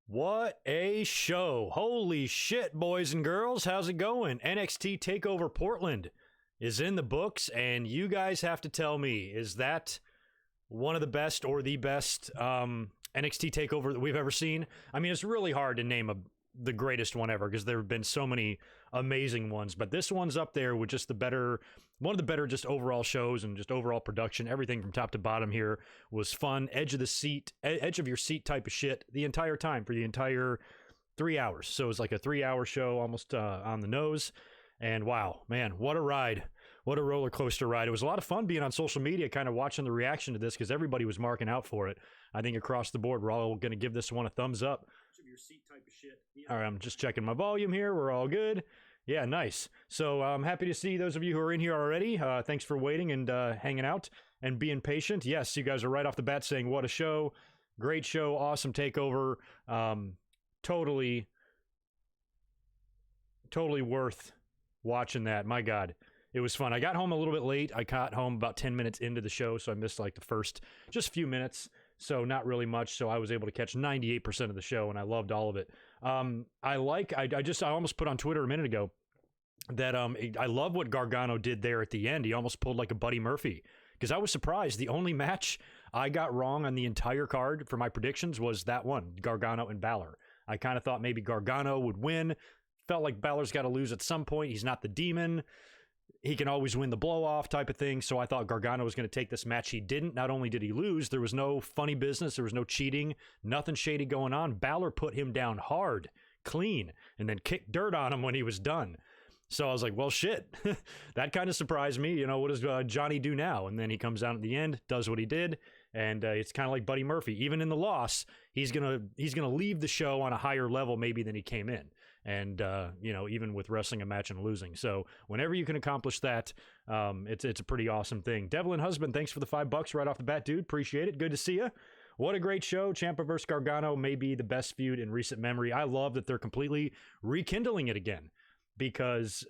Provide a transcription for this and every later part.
What a show. Holy shit, boys and girls. How's it going? NXT Takeover Portland is in the books, and you guys have to tell me, is that one of the best or the best NXT Takeover that we've ever seen? I mean, it's really hard to name the greatest one ever because there have been so many amazing ones, but this one's up there with just one of the better just overall shows and just overall production. Everything from top to bottom here was fun, edge of your seat type of shit the entire time for the entire 3 hours. So it was like a 3-hour show, almost on the nose. And wow, man, what a ride. What a roller coaster ride. It was a lot of fun being on social media, kind of watching the reaction to this because everybody was marking out for it. I think across the board, we're all going to give this one a thumbs up. Your seat type of shit. All right, I'm just checking my volume here. We're all good. Yeah, nice. So I'm happy to see those of you who are in here already. Thanks for waiting and hanging out and being patient. Yes, you guys are right off the bat saying, what a show. Great show. Awesome takeover. Totally worth watching that. My God. It was fun. I got home a little bit late. I got home about 10 minutes into the show, so I missed like the first just few minutes. So not really much. So I was able to catch 98% of the show, and I loved all of it. I almost put on Twitter a minute ago that I love what Gargano did there at the end. He almost pulled like a Buddy Murphy because I was surprised. The only match I got wrong on the entire card for my predictions was that one, Gargano and Balor. I kind of thought maybe Gargano would win. Felt like Balor's got to lose at some point. He's not the demon. He can always win the blow-off type of thing, so I thought Gargano was going to take this match. He didn't. Not only did he lose, there was no funny business, there was no cheating, nothing shady going on. Balor put him down hard, clean, and then kicked dirt on him when he was done. So I was like, well, shit. That kind of surprised me. You know, what does Johnny do now? And then he comes out at the end, does what he did, and it's kind of like Buddy Murphy. Even in the loss, he's gonna leave the show on a higher level maybe than he came in. And, even with wrestling a match and losing. So whenever you can accomplish that, it's a pretty awesome thing. Devlin Husband, thanks for the $5 right off the bat, dude. Appreciate it. Good to see you. What a great show. Ciampa versus Gargano may be the best feud in recent memory. I love that they're completely rekindling it again because,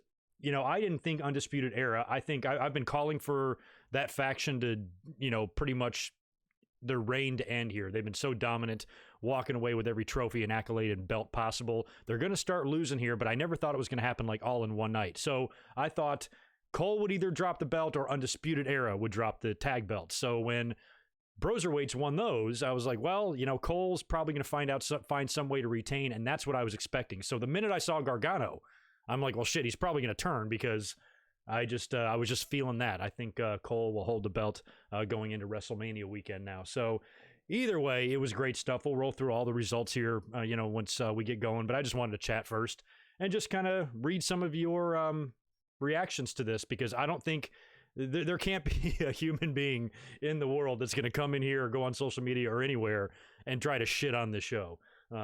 I didn't think Undisputed Era. I think I've been calling for that faction to, pretty much their reign to end here. They've been so dominant, walking away with every trophy and accolade and belt possible. They're going to start losing here, but I never thought it was going to happen like all in one night. So I thought Cole would either drop the belt or Undisputed Era would drop the tag belt. So when Broserweights won those, I was like, well, Cole's probably going to find some way to retain, and that's what I was expecting. So the minute I saw Gargano, I'm like, well, shit, he's probably going to turn because I was just feeling that. I think Cole will hold the belt going into WrestleMania weekend now. So either way, it was great stuff. We'll roll through all the results here, once we get going. But I just wanted to chat first and just kind of read some of your reactions to this because I don't think there can't be a human being in the world that's going to come in here or go on social media or anywhere and try to shit on the show.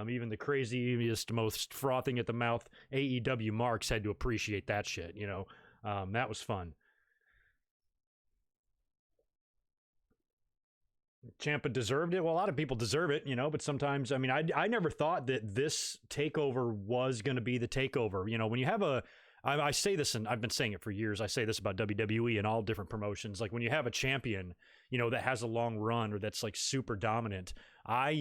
Even the craziest, most frothing at the mouth AEW marks had to appreciate that shit, that was fun. Ciampa deserved it. Well, a lot of people deserve it, but sometimes, I never thought that this takeover was going to be the takeover. When you have I say this, and I've been saying it for years, I say this about WWE and all different promotions, like when you have a champion, that has a long run or that's like super dominant, I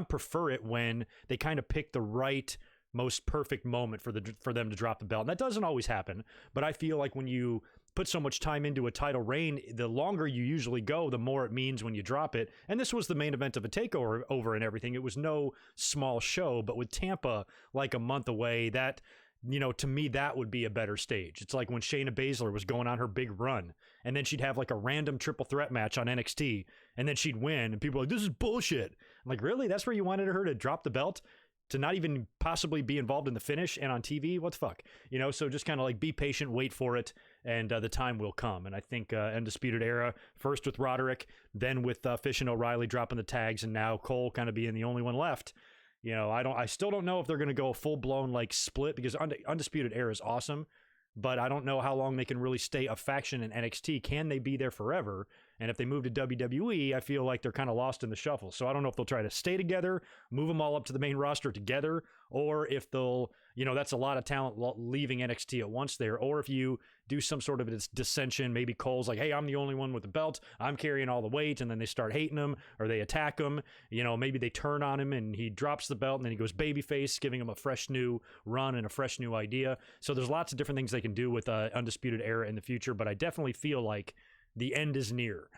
prefer it when they kind of pick the right, most perfect moment for them to drop the belt. And that doesn't always happen, but I feel like when you put so much time into a title reign, the longer you usually go, the more it means when you drop it. And this was the main event of a takeover and everything. It was no small show, but with Tampa like a month away, that, to me, that would be a better stage. It's like when Shayna Baszler was going on her big run, and then she'd have like a random triple threat match on NXT, and then she'd win, and people are like, this is bullshit. I'm like, really? That's where you wanted her to drop the belt? To not even possibly be involved in the finish and on TV? What the fuck? So just kind of like be patient, wait for it, and the time will come. And I think Undisputed Era, first with Roderick, then with Fish and O'Reilly dropping the tags, and now Cole kind of being the only one left. I still don't know if they're going to go a full-blown like split because Undisputed Era is awesome, but I don't know how long they can really stay a faction in NXT. Can they be there forever? And if they move to WWE, I feel like they're kind of lost in the shuffle. So I don't know if they'll try to stay together, move them all up to the main roster together, or if they'll, that's a lot of talent leaving NXT at once there. Or if you do some sort of dissension, maybe Cole's like, hey, I'm the only one with the belt, I'm carrying all the weight, and then they start hating him, or they attack him, maybe they turn on him and he drops the belt and then he goes babyface, giving him a fresh new run and a fresh new idea. So there's lots of different things they can do with Undisputed Era in the future, but I definitely feel like the end is near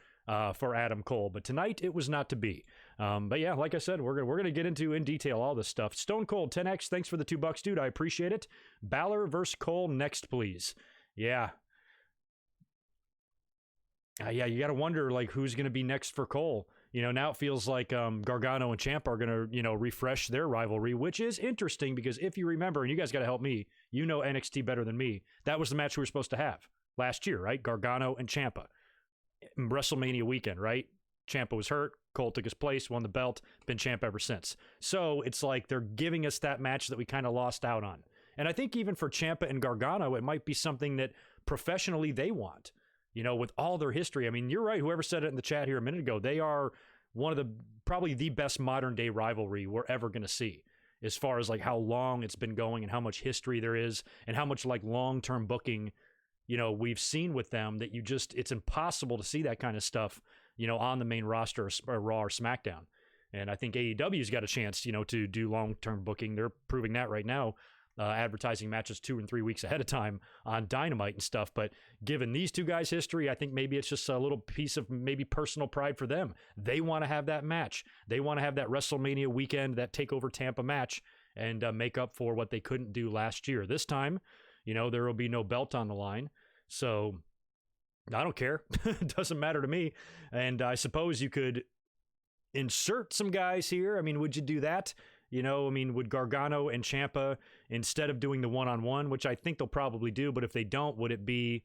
for Adam Cole. But tonight it was not to be. But yeah, like I said, we're gonna get into in detail all this stuff. Stone Cold 10X, thanks for the $2, dude. I appreciate it. Balor versus Cole next, please. Yeah. Yeah, you got to wonder like who's going to be next for Cole. Now it feels like Gargano and Ciampa are going to, refresh their rivalry, which is interesting because if you remember, and you guys got to help me, NXT better than me, that was the match we were supposed to have last year, right? Gargano and Ciampa. WrestleMania weekend, right? Ciampa was hurt. Cole took his place, won the belt, been champ ever since. So it's like they're giving us that match that we kind of lost out on. And I think even for Ciampa and Gargano, it might be something that professionally they want. With all their history. I mean, you're right. Whoever said it in the chat here a minute ago, they are probably the best modern day rivalry we're ever going to see as far as like how long it's been going and how much history there is and how much like long-term booking, we've seen with them that it's impossible to see that kind of stuff, on the main roster or Raw or SmackDown. And I think AEW's got a chance, to do long-term booking. They're proving that right now. Advertising matches 2 and 3 weeks ahead of time on Dynamite and stuff. But given these two guys' history, I think maybe it's just a little piece of maybe personal pride for them. They want to have that match. They want to have that WrestleMania weekend, that Takeover Tampa match, and make up for what they couldn't do last year. This time, there will be no belt on the line. So I don't care. It doesn't matter to me. And I suppose you could insert some guys here. I mean, would you do that? Would Gargano and Ciampa, instead of doing the one-on-one, which I think they'll probably do, but if they don't, would it be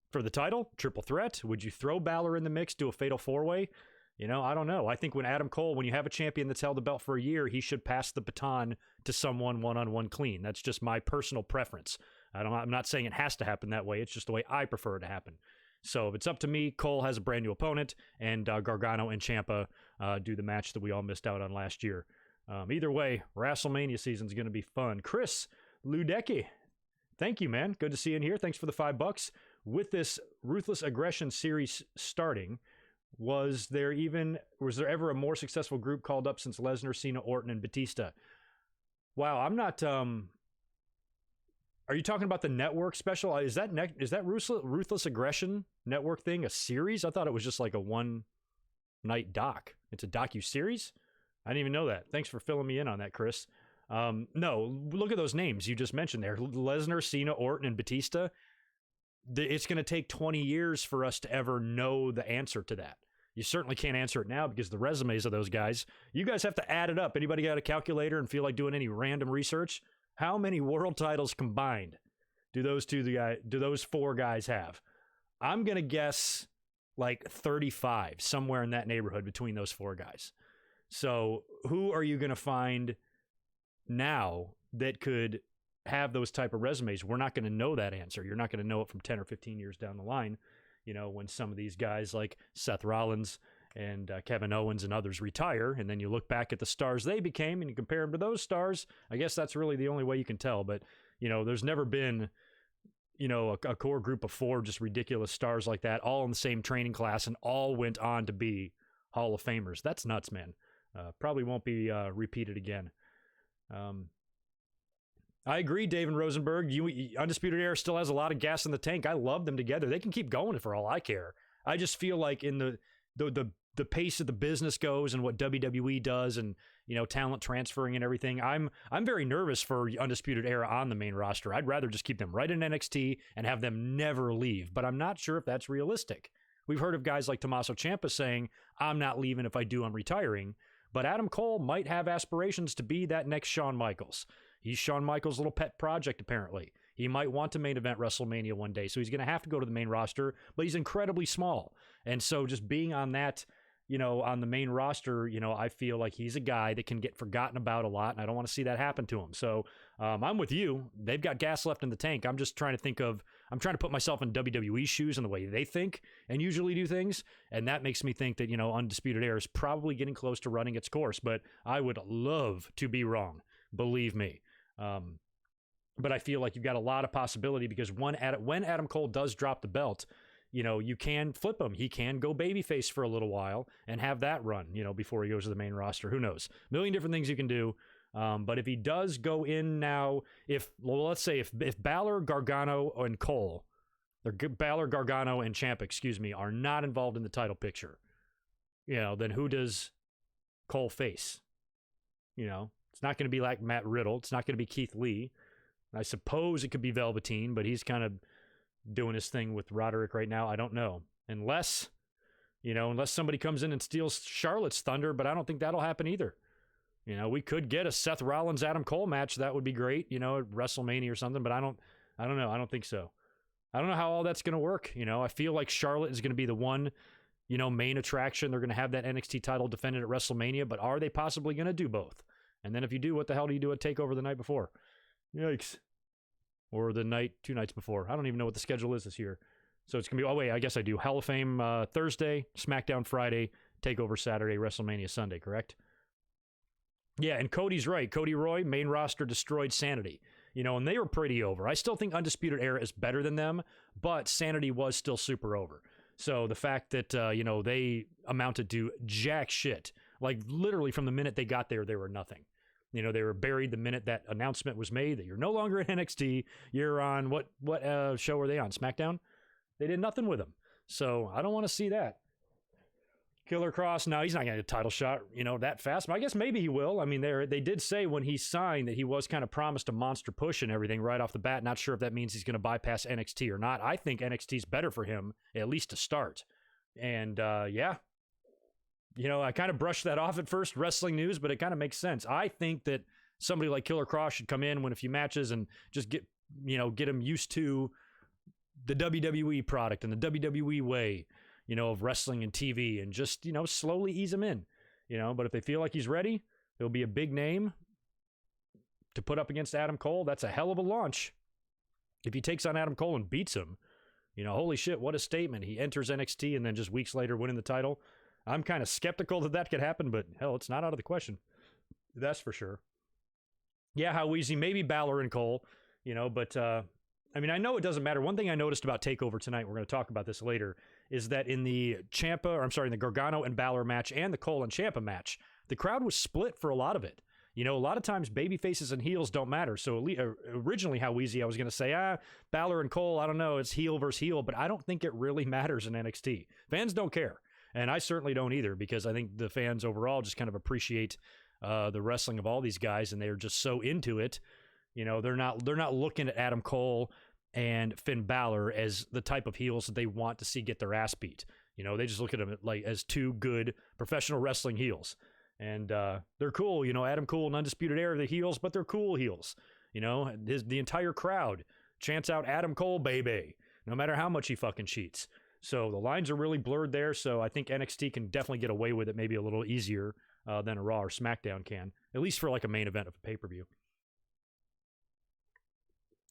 for the title, triple threat? Would you throw Balor in the mix, do a fatal four-way? I don't know. I think when you have a champion that's held the belt for a year, he should pass the baton to someone one-on-one clean. That's just my personal preference. I'm not saying it has to happen that way. It's just the way I prefer it to happen. So if it's up to me, Cole has a brand new opponent, and Gargano and Ciampa do the match that we all missed out on last year. Either way, WrestleMania season is going to be fun. Chris Ludecki, thank you, man. Good to see you in here. Thanks for the $5. With this Ruthless Aggression series starting, was there ever a more successful group called up since Lesnar, Cena, Orton, and Batista? Wow, I'm not. Are you talking about the network special? Is that Ruthless Aggression network thing a series? I thought it was just like a one-night doc. It's a docu-series? I didn't even know that. Thanks for filling me in on that, Chris. No, look at those names you just mentioned there. Lesnar, Cena, Orton, and Batista. It's going to take 20 years for us to ever know the answer to that. You certainly can't answer it now because the resumes of those guys, you guys have to add it up. Anybody got a calculator and feel like doing any random research? How many world titles combined do those 4 guys have? I'm going to guess like 35, somewhere in that neighborhood between those 4 guys. So who are you going to find now that could have those type of resumes? We're not going to know that answer. You're not going to know it from 10 or 15 years down the line, when some of these guys like Seth Rollins and Kevin Owens and others retire, and then you look back at the stars they became and you compare them to those stars. I guess that's really the only way you can tell. But, there's never been, a core group of 4 just ridiculous stars like that, all in the same training class and all went on to be Hall of Famers. That's nuts, man. Probably won't be repeated again. I agree, David Rosenberg. Undisputed Era still has a lot of gas in the tank. I love them together. They can keep going for all I care. I just feel like in the pace of the business goes and what WWE does and, talent transferring and everything, I'm very nervous for Undisputed Era on the main roster. I'd rather just keep them right in NXT and have them never leave, but I'm not sure if that's realistic. We've heard of guys like Tommaso Ciampa saying, I'm not leaving. If I do, I'm retiring. But Adam Cole might have aspirations to be that next Shawn Michaels. He's Shawn Michaels' little pet project, apparently. He might want to main event WrestleMania one day, so he's going to have to go to the main roster, but he's incredibly small. And so just being on that, on the main roster, I feel like he's a guy that can get forgotten about a lot, and I don't want to see that happen to him. So I'm with you. They've got gas left in the tank. I'm just trying to think of, I'm trying to put myself in WWE's shoes and the way they think and usually do things, and that makes me think that, you know, Undisputed Era is probably getting close to running its course, but I would love to be wrong, believe me. But I feel like you've got a lot of possibility because when Adam Cole does drop the belt, you know, you can flip him. He can go babyface for a little while and have that run, you know, before he goes to the main roster. Who knows? A million different things you can do. But if he does go in now, let's say if Balor, Gargano, and Cole, or Balor, Gargano, and Ciampa, are not involved in the title picture, you know, then who does Cole face? You know, it's not going to be like Matt Riddle. It's not going to be Keith Lee. I suppose it could be Velveteen, but he's kind of doing his thing with Roderick right now. I don't know. Unless somebody comes in and steals Charlotte's thunder, but I don't think that'll happen either. You know, we could get a Seth Rollins Adam Cole match. That would be great, you know, at WrestleMania or something, but I don't know. I don't think so. I don't know how all that's going to work. You know, I feel like Charlotte is going to be the one, you know, main attraction. They're going to have that NXT title defended at WrestleMania, but are they possibly going to do both? And then if you do, what the hell do you do at TakeOver the night before? Yikes. Or the night, 2 nights before. I don't even know what the schedule is this year. So it's going to be, oh wait, I guess I do. Hall of Fame Thursday, SmackDown Friday, TakeOver Saturday, WrestleMania Sunday, correct? Yeah, and Cody's right. Cody Roy, main roster, destroyed Sanity. You know, and they were pretty over. I still think Undisputed Era is better than them, but Sanity was still super over. So the fact that, you know, they amounted to jack shit. Like, literally from the minute they got there, they were nothing. You know, they were buried the minute that announcement was made that you're no longer at NXT. You're on, what show were they on? SmackDown? They did nothing with him. So I don't want to see that. Killer Cross, no, he's not going to get a title shot, you know, that fast. But I guess maybe he will. I mean, they did say when he signed that he was kind of promised a monster push and everything right off the bat. Not sure if that means he's going to bypass NXT or not. I think NXT's better for him, at least to start. And, yeah. You know, I kind of brushed that off at first, wrestling news, but it kind of makes sense. I think that somebody like Killer Cross should come in, win a few matches, and just get him used to the WWE product and the WWE way, you know, of wrestling and TV, and just, you know, slowly ease him in, you know. But if they feel like he's ready, it'll be a big name to put up against Adam Cole. That's a hell of a launch. If he takes on Adam Cole and beats him, you know, holy shit, what a statement. He enters NXT and then just weeks later winning the title. I'm kind of skeptical that could happen, but hell, it's not out of the question. That's for sure. Yeah, how easy? Maybe Balor and Cole, you know, but I mean, I know it doesn't matter. One thing I noticed about TakeOver tonight, we're going to talk about this later, is that in the the Gargano and Balor match and the Cole and Ciampa match, the crowd was split for a lot of it. You know, a lot of times baby faces and heels don't matter. So originally, how easy, I was going to say, Balor and Cole, I don't know, it's heel versus heel, but I don't think it really matters in NXT. Fans don't care. And I certainly don't either, because I think the fans overall just kind of appreciate the wrestling of all these guys, and they're just so into it. You know, they're not looking at Adam Cole and Finn Balor as the type of heels that they want to see get their ass beat. You know, they just look at them like as two good professional wrestling heels. And they're cool. You know, Adam Cole and Undisputed Era are the heels, but they're cool heels. You know, the entire crowd chants out Adam Cole, baby, no matter how much he fucking cheats. So the lines are really blurred there, so I think NXT can definitely get away with it maybe a little easier than a Raw or SmackDown can, at least for like a main event of a pay-per-view.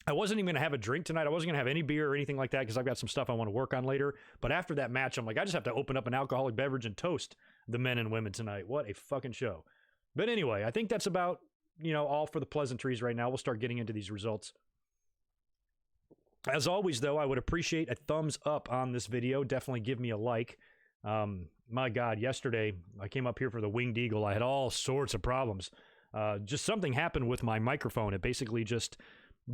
I wasn't even going to have a drink tonight. I wasn't going to have any beer or anything like that because I've got some stuff I want to work on later. But after that match, I'm like, I just have to open up an alcoholic beverage and toast the men and women tonight. What a fucking show. But anyway, I think that's about, you know, all for the pleasantries right now. We'll start getting into these results. As always, though, I would appreciate a thumbs up on this video. Definitely give me a like. My God, yesterday I came up here for the Winged Eagle. I had all sorts of problems. Just something happened with my microphone. It basically just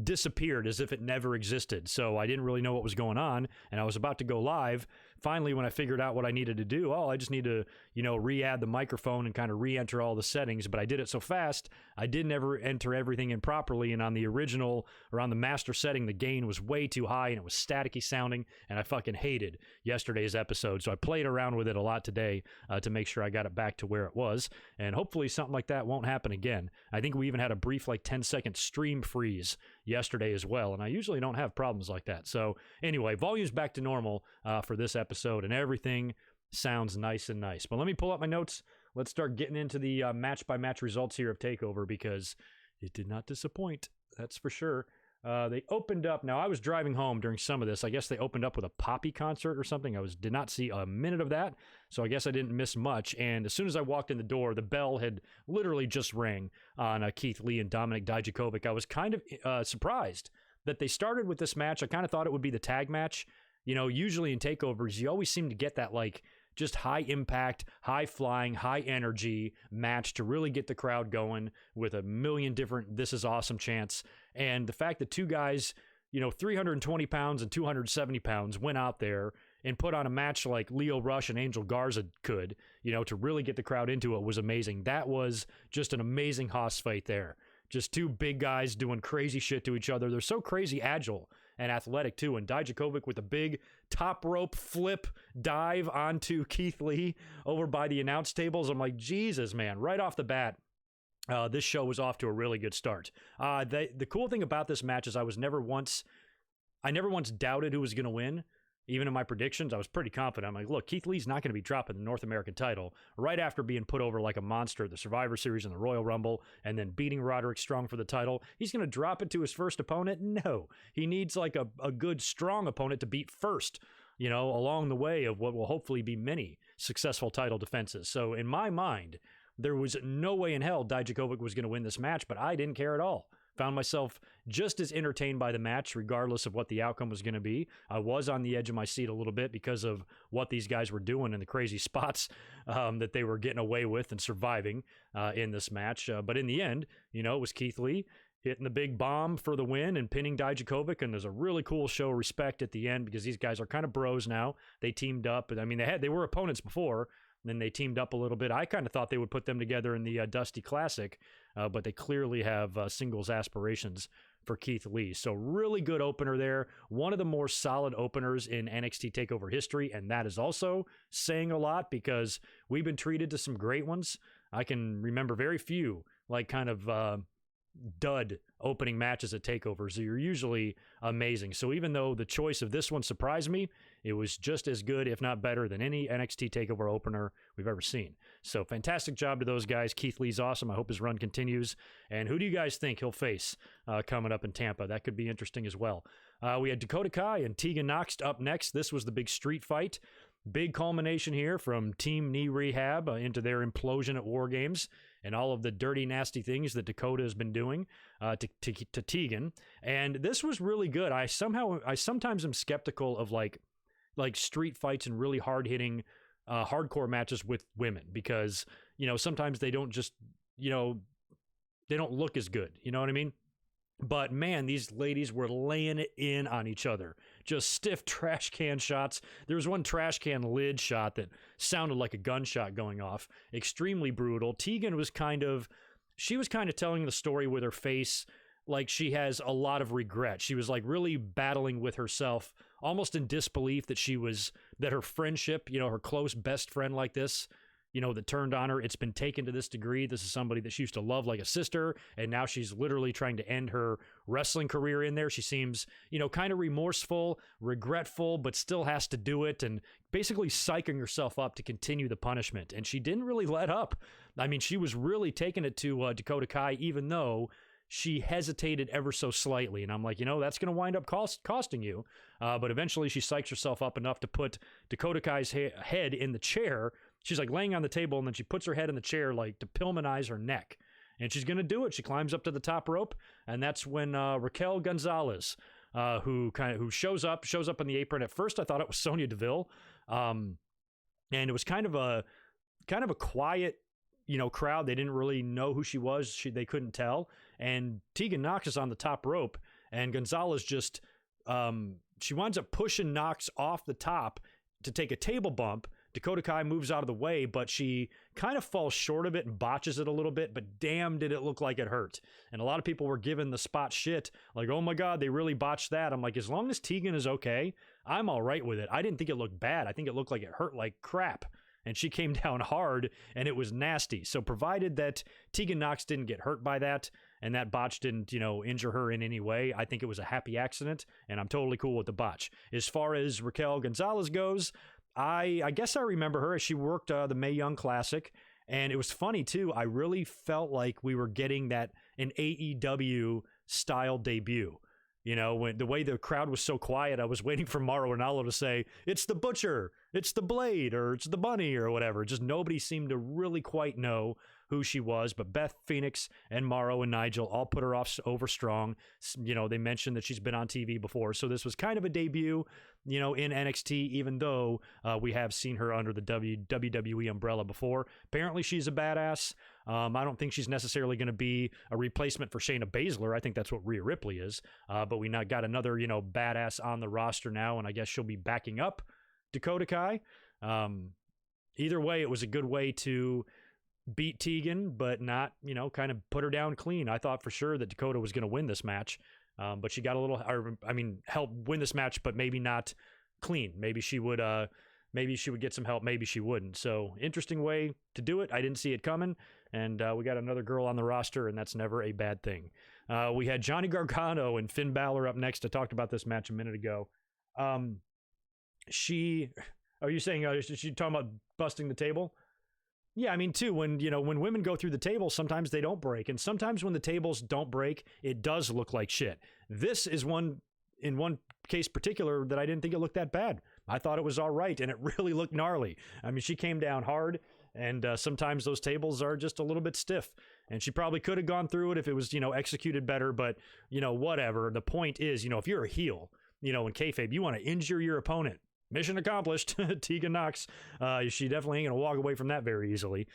disappeared as if it never existed. So I didn't really know what was going on, and I was about to go live. Finally, when I figured out what I needed to do, I just need to, you know, re-add the microphone and kind of re-enter all the settings. But I did it so fast, I didn't ever enter everything in properly. And on the original, or on the master setting, the gain was way too high and it was staticky sounding, and I fucking hated yesterday's episode. So I played around with it a lot today to make sure I got it back to where it was. And hopefully something like that won't happen again. I think we even had a brief like 10-second stream freeze yesterday as well, and I usually don't have problems like that. So anyway, volume's back to normal for this episode, and everything sounds nice and nice. But let me pull up my notes. Let's start getting into the match by match results here of TakeOver, because it did not disappoint, that's for sure. They opened up. Now, I was driving home during some of this. I guess they opened up with a Poppy concert or something. Did not see a minute of that, so I guess I didn't miss much. And as soon as I walked in the door, the bell had literally just rang on Keith Lee and Dominik Dijakovic. I was kind of surprised that they started with this match. I kind of thought it would be the tag match. You know, usually in takeovers, you always seem to get that like just high impact, high flying, high energy match to really get the crowd going with a million different "this is awesome" chants. And the fact that two guys, 320 pounds and 270 pounds went out there and put on a match like Lio Rush and Angel Garza could, to really get the crowd into it was amazing. That was just an amazing Haas fight there. Just two big guys doing crazy shit to each other. They're so crazy agile and athletic too. And Dijakovic with a big top rope flip dive onto Keith Lee over by the announce tables. I'm like, Jesus, man, right off the bat, this show was off to a really good start. The cool thing about this match is I never once doubted who was going to win. Even in my predictions, I was pretty confident. I'm like, look, Keith Lee's not going to be dropping the North American title right after being put over like a monster at the Survivor Series and the Royal Rumble and then beating Roderick Strong for the title. He's going to drop it to his first opponent? No. He needs like a good, strong opponent to beat first, along the way of what will hopefully be many successful title defenses. So in my mind, there was no way in hell Dijakovic was going to win this match, but I didn't care at all. Found myself just as entertained by the match, regardless of what the outcome was going to be. I was on the edge of my seat a little bit because of what these guys were doing and the crazy spots that they were getting away with and surviving in this match. But in the end, it was Keith Lee hitting the big bomb for the win and pinning Dijakovic. And there's a really cool show of respect at the end because these guys are kind of bros now. They teamed up. I mean, they were opponents before. Then they teamed up a little bit. I kind of thought they would put them together in the Dusty Classic, but they clearly have singles aspirations for Keith Lee. So really good opener there. One of the more solid openers in NXT TakeOver history, and that is also saying a lot because we've been treated to some great ones. I can remember very few, like kind of dud opening matches at takeovers. They're usually amazing. So even though the choice of this one surprised me, it was just as good, if not better, than any NXT TakeOver opener we've ever seen. So fantastic job to those guys. Keith Lee's awesome. I hope his run continues. And who do you guys think he'll face coming up in Tampa? That could be interesting as well. We had Dakota Kai and Tegan Nox up next. This was the big street fight. Big culmination here from Team Knee Rehab into their implosion at War Games and all of the dirty, nasty things that Dakota has been doing to Tegan. And this was really good. I sometimes am skeptical of like street fights and really hard-hitting hardcore matches with women because, sometimes they don't just, they don't look as good. You know what I mean? But man, these ladies were laying it in on each other. Just stiff trash can shots. There was one trash can lid shot that sounded like a gunshot going off. Extremely brutal. Tegan was kind of telling the story with her face like she has a lot of regret. She was like really battling with herself, almost in disbelief that her friendship, her close best friend like this, that turned on her, it's been taken to this degree. This is somebody that she used to love like a sister, and now she's literally trying to end her wrestling career in there. She seems, kind of remorseful, regretful, but still has to do it, and basically psyching herself up to continue the punishment. And she didn't really let up. I mean, she was really taking it to Dakota Kai, even though she hesitated ever so slightly. And I'm like, that's going to wind up costing you. But eventually she psychs herself up enough to put Dakota Kai's head in the chair. She's like laying on the table, and then she puts her head in the chair like to Pillmanize her neck. And she's going to do it. She climbs up to the top rope, and that's when Raquel Gonzalez, who shows up on the apron. At first I thought it was Sonya Deville. And it was kind of a quiet, crowd. They didn't really know who she was. They couldn't tell. And Tegan Nox is on the top rope, and Gonzalez just, she winds up pushing Nox off the top to take a table bump. Dakota Kai moves out of the way, but she kind of falls short of it and botches it a little bit, but damn did it look like it hurt. And a lot of people were giving the spot shit, like, oh my God, they really botched that. I'm like, as long as Tegan is okay, I'm all right with it. I didn't think it looked bad. I think it looked like it hurt like crap. And she came down hard, and it was nasty. So provided that Tegan Nox didn't get hurt by that, and that botch didn't, injure her in any way, I think it was a happy accident, and I'm totally cool with the botch. As far as Raquel Gonzalez goes, I guess I remember her as she worked the Mae Young Classic, and it was funny too. I really felt like we were getting an AEW style debut. When the way the crowd was so quiet, I was waiting for Mauro Ranallo to say, "It's the Butcher, it's the Blade, or it's the Bunny," or whatever. Just nobody seemed to really quite know who she was. But Beth Phoenix and Mauro and Nigel all put her off over strong. They mentioned that she's been on TV before, so this was kind of a debut, in NXT, even though we have seen her under the WWE umbrella before. Apparently, she's a badass. I don't think she's necessarily going to be a replacement for Shayna Baszler. I think that's what Rhea Ripley is. But we got another, badass on the roster now, and I guess she'll be backing up Dakota Kai. Either way, it was a good way to beat Tegan, but not, kind of put her down clean. I thought for sure that Dakota was going to win this match, but she got help win this match, but maybe not clean. Maybe she would get some help. Maybe she wouldn't. So interesting way to do it. I didn't see it coming. And we got another girl on the roster, and that's never a bad thing. We had Johnny Gargano and Finn Balor up next. I talked about this match a minute ago. Are you saying she talking about busting the table? Yeah, I mean, too, when women go through the table, sometimes they don't break. And sometimes when the tables don't break, it does look like shit. This is in one case particular that I didn't think it looked that bad. I thought it was all right, and it really looked gnarly. I mean, she came down hard, and sometimes those tables are just a little bit stiff. And she probably could have gone through it if it was, executed better, but, whatever. The point is, if you're a heel, in kayfabe, you want to injure your opponent. Mission accomplished. Tegan Nox, she definitely ain't going to walk away from that very easily.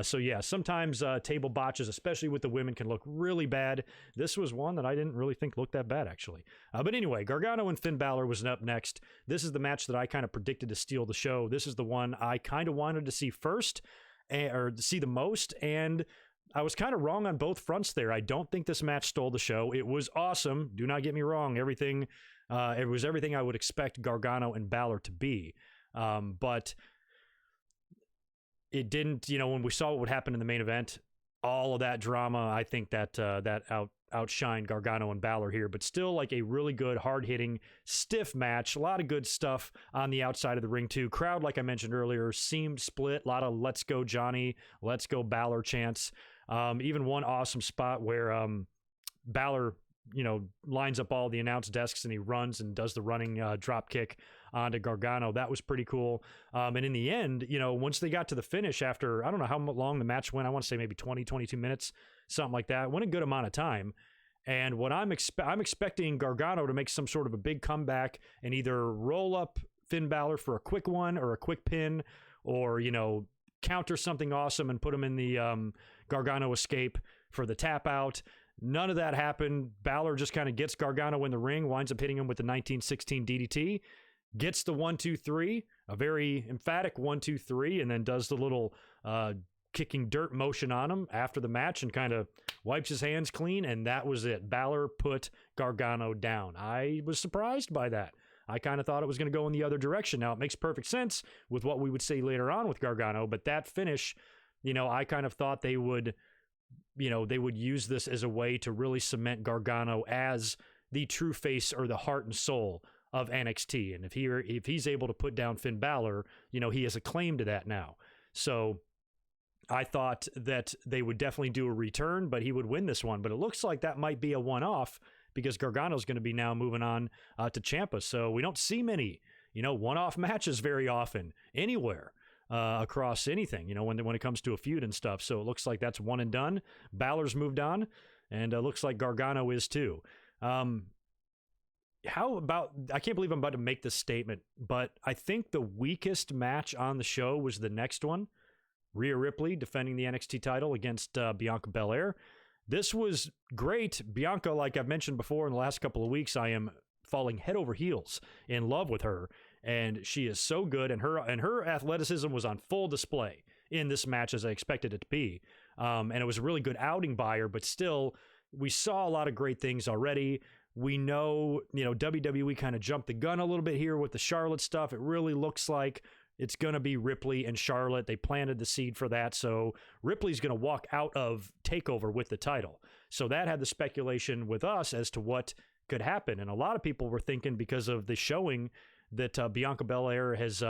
So yeah, sometimes table botches, especially with the women, can look really bad. This was one that I didn't really think looked that bad, actually. But anyway, Gargano and Finn Balor was up next. This is the match that I kind of predicted to steal the show. This is the one I kind of wanted to see first, or see the most, and I was kind of wrong on both fronts there. I don't think this match stole the show. It was awesome. Do not get me wrong. It was everything I would expect Gargano and Balor to be. But it didn't, when we saw what would happen in the main event, all of that drama, I think that outshined Gargano and Balor here, but still like a really good, hard-hitting, stiff match. A lot of good stuff on the outside of the ring too. Crowd, like I mentioned earlier, seemed split. A lot of "Let's go Johnny," "Let's go Balor" chants. Even one awesome spot where Balor lines up all the announce desks and he runs and does the running drop kick onto Gargano. That was pretty cool. And in the end, once they got to the finish after, I don't know how long the match went. I want to say maybe 20, 22 minutes, something like that. It went a good amount of time. And what I'm expecting Gargano to make some sort of a big comeback and either roll up Finn Balor for a quick one or a quick pin, or, counter something awesome and put him in the Gargano escape for the tap out. None of that happened. Balor just kind of gets Gargano in the ring, winds up hitting him with the 1916 DDT, gets the 1-2-3, a very emphatic 1-2-3, and then does the little kicking dirt motion on him after the match and kind of wipes his hands clean, and that was it. Balor put Gargano down. I was surprised by that. I kind of thought it was going to go in the other direction. Now, it makes perfect sense with what we would say later on with Gargano, but that finish, I kind of thought they would use this as a way to really cement Gargano as the true face or the heart and soul of NXT. And if he's able to put down Finn Balor, he has a claim to that now. So I thought that they would definitely do a return, but he would win this one. But it looks like that might be a one-off because Gargano's going to be now moving on to Ciampa. So we don't see many, one-off matches very often anywhere. Across anything, when it comes to a feud and stuff. So it looks like that's one and done. Balor's moved on, and it looks like Gargano is too. How about, I can't believe I'm about to make this statement, but I think the weakest match on the show was the next one. Rhea Ripley defending the NXT title against Bianca Belair. This was great. Bianca, like I've mentioned before in the last couple of weeks, I am falling head over heels in love with her. And she is so good, and her athleticism was on full display in this match as I expected it to be. And it was a really good outing by her, but still, we saw a lot of great things already. We know, WWE kind of jumped the gun a little bit here with the Charlotte stuff. It really looks like it's going to be Ripley and Charlotte. They planted the seed for that. So Ripley's going to walk out of TakeOver with the title. So that had the speculation with us as to what could happen. And a lot of people were thinking, because of the showing that Bianca Belair has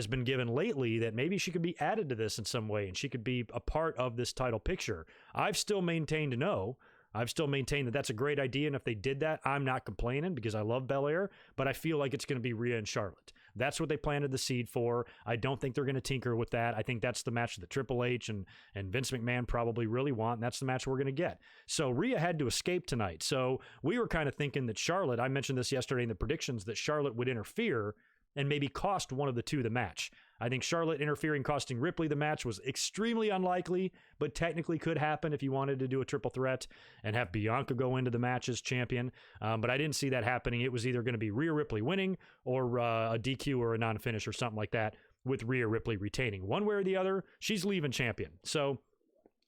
been given lately, that maybe she could be added to this in some way and she could be a part of this title picture. I've still maintained no. I've still maintained that that's a great idea, and if they did that, I'm not complaining because I love Belair, but I feel like it's going to be Rhea and Charlotte. That's what they planted the seed for. I don't think they're going to tinker with that. I think that's the match that Triple H and Vince McMahon probably really want, and that's the match we're going to get. So Rhea had to escape tonight. So we were kind of thinking that Charlotte, I mentioned this yesterday in the predictions, that Charlotte would interfere and maybe cost one of the two the match. I think Charlotte interfering, costing Ripley the match was extremely unlikely, but technically could happen if you wanted to do a triple threat and have Bianca go into the match as champion. But I didn't see that happening. It was either going to be Rhea Ripley winning or a DQ or a non-finish or something like that, with Rhea Ripley retaining. One way or the other, she's leaving champion. So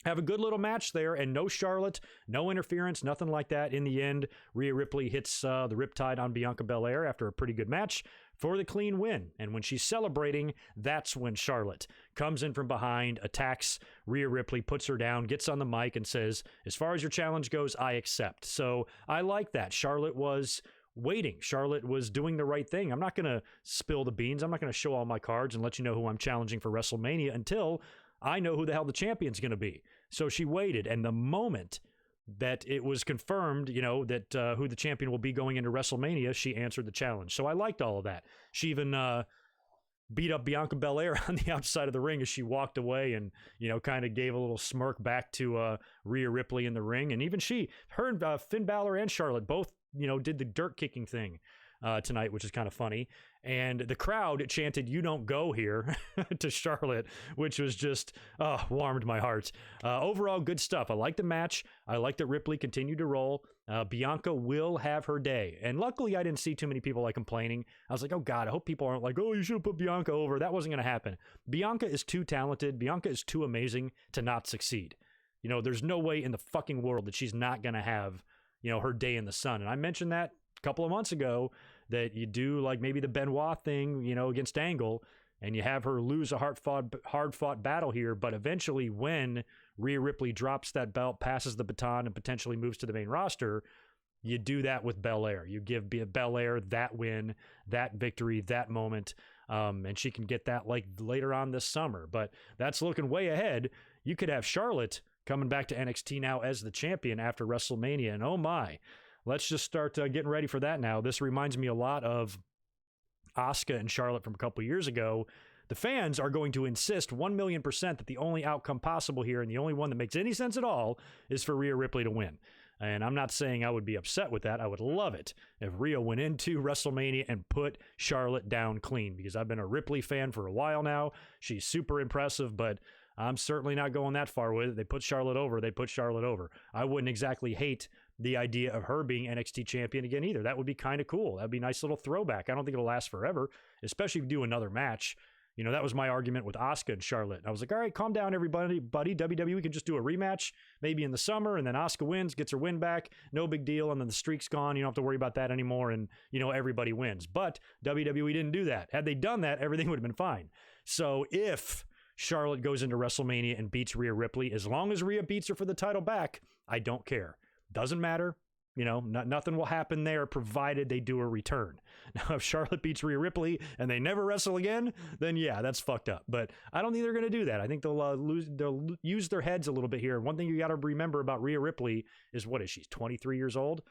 have a good little match there, and no Charlotte, no interference, nothing like that. In the end, Rhea Ripley hits the Riptide on Bianca Belair after a pretty good match for the clean win. And when she's celebrating, that's when Charlotte comes in from behind, attacks Rhea Ripley, puts her down, gets on the mic and says, as far as your challenge goes, I accept. So I like that. Charlotte was waiting. Charlotte was doing the right thing. I'm not going to spill the beans. I'm not going to show all my cards and let you know who I'm challenging for WrestleMania until I know who the hell the champion's going to be. So she waited, and the moment that it was confirmed, that who the champion will be going into WrestleMania, she answered the challenge. So I liked all of that. She even beat up Bianca Belair on the outside of the ring as she walked away and, kind of gave a little smirk back to Rhea Ripley in the ring. And even her and Finn Balor and Charlotte both, did the dirt kicking thing tonight, which is kind of funny. And the crowd chanted, "You don't go here," to Charlotte, which was just warmed my heart. Overall, good stuff. I like the match. I like that Ripley continued to roll. Bianca will have her day. And luckily, I didn't see too many people complaining. I was like, oh God, I hope people aren't like, oh, you should have put Bianca over. That wasn't going to happen. Bianca is too talented. Bianca is too amazing to not succeed. There's no way in the fucking world that she's not going to have, her day in the sun. And I mentioned that a couple of months ago, that you do maybe the Benoit thing, against Angle, and you have her lose a hard-fought battle here, but eventually when Rhea Ripley drops that belt, passes the baton, and potentially moves to the main roster, you do that with Belair. You give Belair that win, that victory, that moment, and she can get that later on this summer. But that's looking way ahead. You could have Charlotte coming back to NXT now as the champion after WrestleMania, and oh my, let's just start getting ready for that now. This reminds me a lot of Asuka and Charlotte from a couple years ago. The fans are going to insist 1,000,000% that the only outcome possible here, and the only one that makes any sense at all, is for Rhea Ripley to win. And I'm not saying I would be upset with that. I would love it if Rhea went into WrestleMania and put Charlotte down clean, because I've been a Ripley fan for a while now. She's super impressive, but I'm certainly not going that far with it. They put Charlotte over. They put Charlotte over. I wouldn't exactly hate the idea of her being NXT champion again either. That would be kind of cool. That'd be a nice little throwback. I don't think it'll last forever, especially if you do another match. That was my argument with Asuka and Charlotte. I was like, all right, calm down, everybody. WWE can just do a rematch, maybe in the summer, and then Asuka wins, gets her win back. No big deal. And then the streak's gone. You don't have to worry about that anymore. And, everybody wins. But WWE didn't do that. Had they done that, everything would have been fine. So if Charlotte goes into WrestleMania and beats Rhea Ripley, as long as Rhea beats her for the title back, I don't care. Doesn't matter. Nothing will happen there provided they do a return. Now, if Charlotte beats Rhea Ripley and they never wrestle again, then yeah, that's fucked up. But I don't think they're going to do that. I think they'll use their heads a little bit here. One thing you got to remember about Rhea Ripley is, what is she, 23 years old?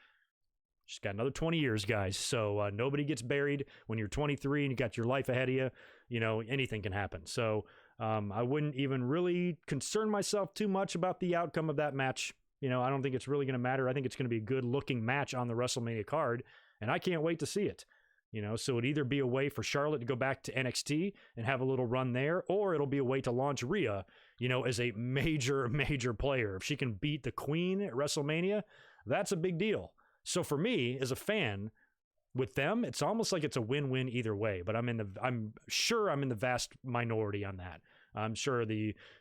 She's got another 20 years, guys. So nobody gets buried when you're 23 and you got your life ahead of you. Anything can happen. So I wouldn't even really concern myself too much about the outcome of that match. I don't think it's really going to matter. I think it's going to be a good looking match on the WrestleMania card, and I can't wait to see it. So it'd either be a way for Charlotte to go back to NXT and have a little run there, or it'll be a way to launch Rhea, as a major, major player. If she can beat the Queen at WrestleMania, that's a big deal. So for me, as a fan, with them, it's almost like it's a win-win either way, but I'm sure I'm in the vast minority on that. I'm sure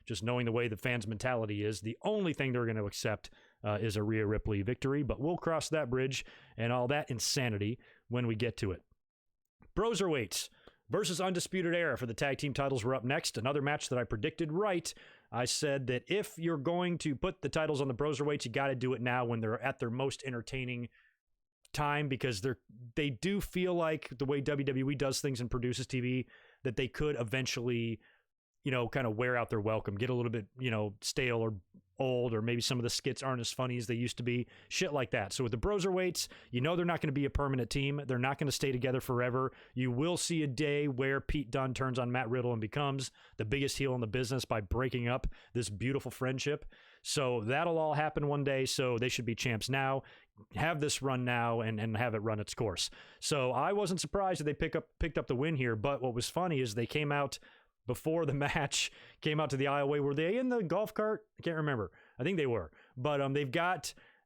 just knowing the way the fans' mentality is, the only thing they're going to accept is a Rhea Ripley victory, but we'll cross that bridge and all that insanity when we get to it. Broserweights versus Undisputed Era for the tag team titles were up next. Another match that I predicted right. I said that if you're going to put the titles on the Broserweights, you got to do it now when they're at their most entertaining time, because they do feel like the way WWE does things and produces TV, that they could eventually kind of wear out their welcome, get a little bit, stale or old, or maybe some of the skits aren't as funny as they used to be, shit like that. So with the Broserweights, you know they're not going to be a permanent team. They're not going to stay together forever. You will see a day where Pete Dunne turns on Matt Riddle and becomes the biggest heel in the business by breaking up this beautiful friendship. So that'll all happen one day, so they should be champs now. Have this run now and have it run its course. So I wasn't surprised that they picked up the win here, but what was funny is they came out before the match, came out to the aisleway. Were they in the golf cart? I can't remember. I think they were. But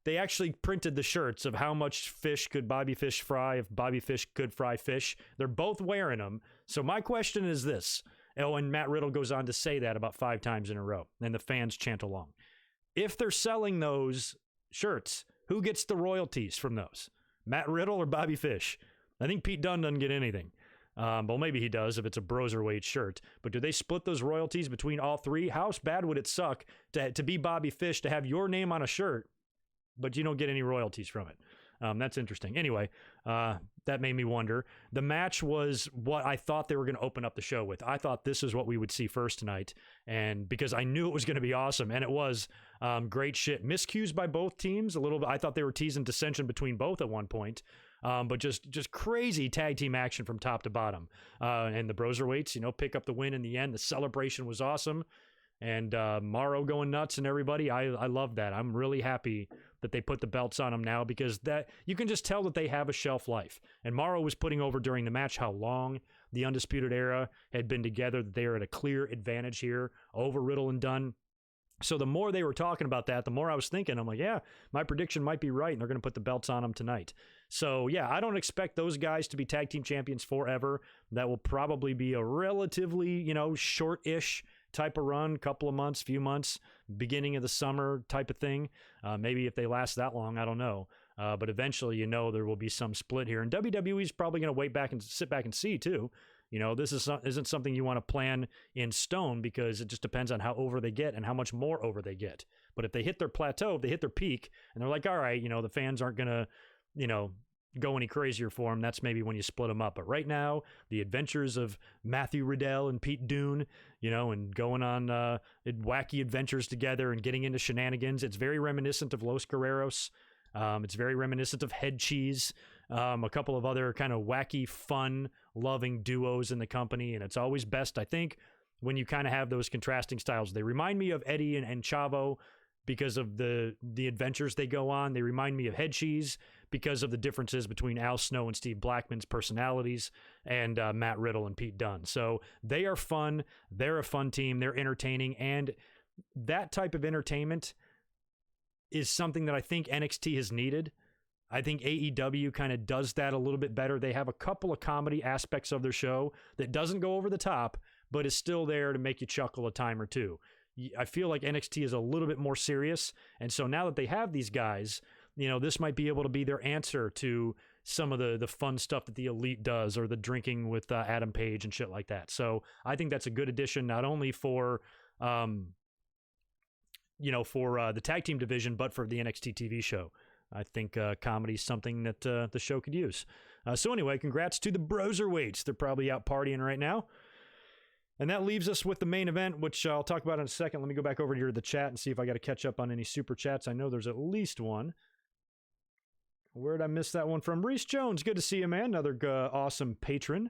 they actually printed the shirts of how much fish could Bobby Fish fry if Bobby Fish could fry fish. They're both wearing them. So my question is this. Oh, and Matt Riddle goes on to say that about 5 times in a row, and the fans chant along. If they're selling those shirts, who gets the royalties from those? Matt Riddle or Bobby Fish? I think Pete Dunne doesn't get anything. Well, maybe he does if it's a Broserweight shirt. But do they split those royalties between all 3? How bad would it suck to be Bobby Fish, to have your name on a shirt, but you don't get any royalties from it? That's interesting. Anyway, that made me wonder. The match was what I thought they were going to open up the show with. I thought this is what we would see first tonight, and because I knew it was going to be awesome, and it was great shit. Miscues by both teams a little bit. I thought they were teasing dissension between both at one point, but just crazy tag team action from top to bottom. And the Broserweights, pick up the win in the end. The celebration was awesome. And Morrow going nuts and everybody. I love that. I'm really happy that they put the belts on them now, because that you can just tell that they have a shelf life. And Morrow was putting over during the match how long the Undisputed Era had been together, that they are at a clear advantage here over Riddle and Dunne. So the more they were talking about that, the more I was thinking, I'm like, yeah, my prediction might be right, and they're going to put the belts on them tonight. So yeah, I don't expect those guys to be tag team champions forever. That will probably be a relatively, short-ish type of run, couple of months, few months, beginning of the summer type of thing. Maybe if they last that long, I don't know. But eventually, there will be some split here. And WWE's probably going to sit back and see too. This isn't something you want to plan in stone, because it just depends on how over they get and how much more over they get. But if they hit their plateau, if they hit their peak, and they're like, all right, the fans aren't going to, go any crazier for them, that's maybe when you split them up. But right now, the adventures of Matthew Riddle and Pete Dunne, and going on wacky adventures together and getting into shenanigans, it's very reminiscent of Los Guerreros. It's very reminiscent of Head Cheese, a couple of other kind of wacky, fun, loving duos in the company. And it's always best, I think, when you kind of have those contrasting styles. They remind me of Eddie and Chavo because of the adventures they go on. They remind me of Head Cheese because of the differences between Al Snow and Steve Blackman's personalities, and Matt Riddle and Pete Dunne. So they are fun. They're a fun team. They're entertaining. And that type of entertainment is something that I think NXT has needed. I think AEW kind of does that a little bit better. They have a couple of comedy aspects of their show that doesn't go over the top, but is still there to make you chuckle a time or two. I feel like NXT is a little bit more serious. And so now that they have these guys, this might be able to be their answer to some of the fun stuff that the Elite does, or the drinking with Adam Page and shit like that. So I think that's a good addition, not only for the tag team division, but for the NXT TV show. I think comedy is something that the show could use. So anyway, congrats to the Broserweights. They're probably out partying right now. And that leaves us with the main event, which I'll talk about in a second. Let me go back over here to the chat and see if I got to catch up on any super chats. I know there's at least one. Where'd I miss that one from? Reese Jones, good to see you, man. Another awesome patron.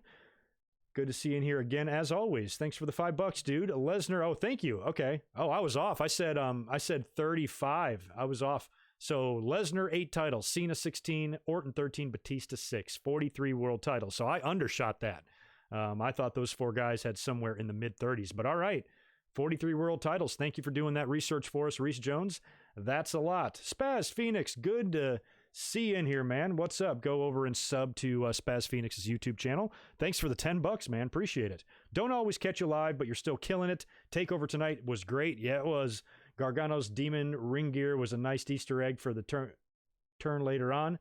Good to see you in here again, as always. Thanks for the $5, dude. Lesnar, oh, thank you. Okay. Oh, I was off. I said 35. I was off. So Lesnar 8 titles, Cena 16, Orton 13, Batista 6, 43 world titles. So I undershot that. I thought those 4 guys had somewhere in the mid-30s, but all right. 43 world titles. Thank you for doing that research for us, Reese Jones. That's a lot. Spaz Phoenix, good to see you in here, man. What's up? Go over and sub to Spaz Phoenix's YouTube channel. Thanks for the $10, man. Appreciate it. Don't always catch you live, but you're still killing it. Takeover tonight was great. Yeah, it was. Gargano's demon ring gear was a nice Easter egg for the turn later on.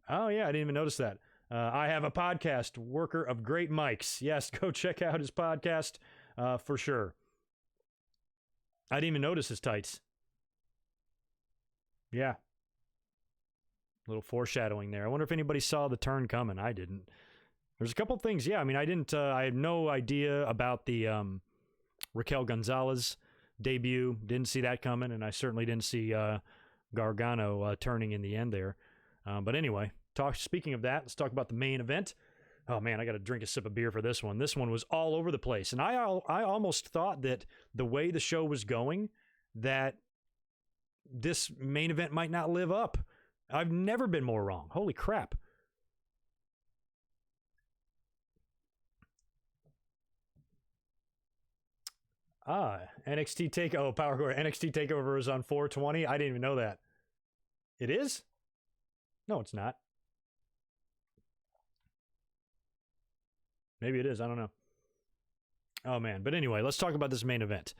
Oh, yeah, I didn't even notice that. I have a podcast, Worker of Great Mics. Yes, go check out his podcast for sure. I didn't even notice his tights. Yeah. Little foreshadowing there. I wonder if anybody saw the turn coming. I didn't. There's a couple things. Yeah, I mean, I had no idea about the Raquel Gonzalez debut. Didn't see that coming, and I certainly didn't see Gargano turning in the end there. But anyway, speaking of that, let's talk about the main event. Oh man, I got to drink a sip of beer for this one. This one was all over the place, and I almost thought that the way the show was going, that this main event might not live up. I've never been more wrong. Holy crap. NXT Takeover, Power Core. NXT Takeover is on 420. I didn't even know that. It is? No, it's not. Maybe it is. I don't know. Oh, man. But anyway, let's talk about this main event.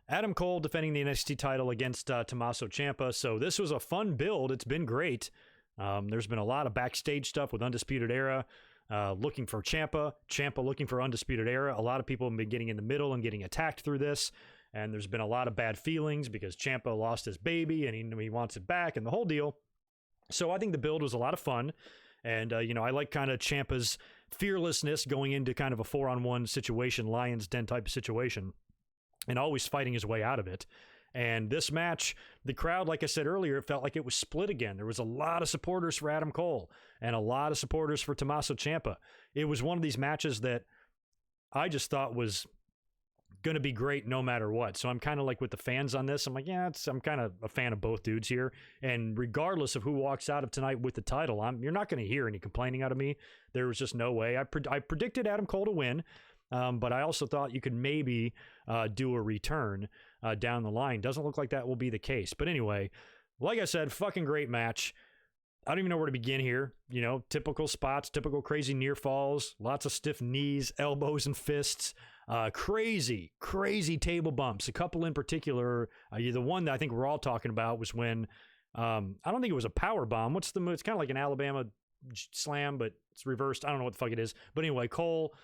Adam Cole defending the NXT title against Tommaso Ciampa. So this was a fun build. It's been great. There's been a lot of backstage stuff with Undisputed Era looking for Ciampa. Ciampa looking for Undisputed Era. A lot of people have been getting in the middle and getting attacked through this. And there's been a lot of bad feelings because Ciampa lost his baby and he wants it back and the whole deal. So I think the build was a lot of fun. And, I like kind of Ciampa's fearlessness going into kind of a 4-on-1 situation, Lion's Den type of situation, and always fighting his way out of it. And this match, the crowd, like I said earlier, it felt like it was split again. There was a lot of supporters for Adam Cole and a lot of supporters for Tommaso Ciampa. It was one of these matches that I just thought was going to be great no matter what. So I'm kind of like with the fans on this. I'm like, yeah, I'm kind of a fan of both dudes here. And regardless of who walks out of tonight with the title, you're not going to hear any complaining out of me. There was just no way. I predicted Adam Cole to win, but I also thought you could maybe do a return down the line. Doesn't look like that will be the case. But anyway, like I said, fucking great match. I don't even know where to begin here. Typical spots, typical crazy near falls, lots of stiff knees, elbows, and fists. Crazy table bumps. A couple in particular. The one that I think we're all talking about was when, I don't think it was a power bomb. It's kind of like an Alabama slam, but it's reversed. I don't know what the fuck it is. But anyway, Cole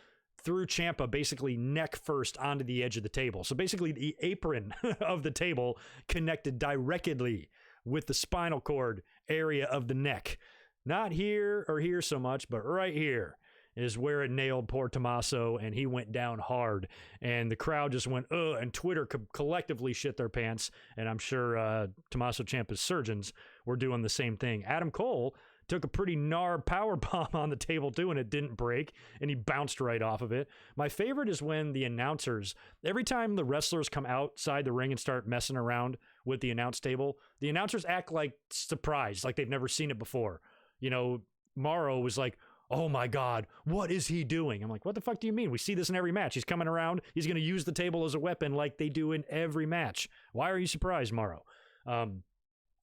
threw Ciampa basically neck first onto the edge of the table. So basically the apron of the table connected directly with the spinal cord area of the neck. Not here or here so much, but right here is where it nailed poor Tommaso, and he went down hard. And the crowd just went, ugh, and Twitter collectively shit their pants. And I'm sure Tommaso Ciampa's surgeons were doing the same thing. Adam Cole took a pretty gnar power bomb on the table too, and it didn't break, and he bounced right off of it. My favorite is when the announcers, every time the wrestlers come outside the ring and start messing around with the announce table, the announcers act like surprised, like they've never seen it before. Morrow was like, oh my God, what is he doing? I'm like, what the fuck do you mean? We see this in every match. He's coming around. He's going to use the table as a weapon like they do in every match. Why are you surprised, Morrow? I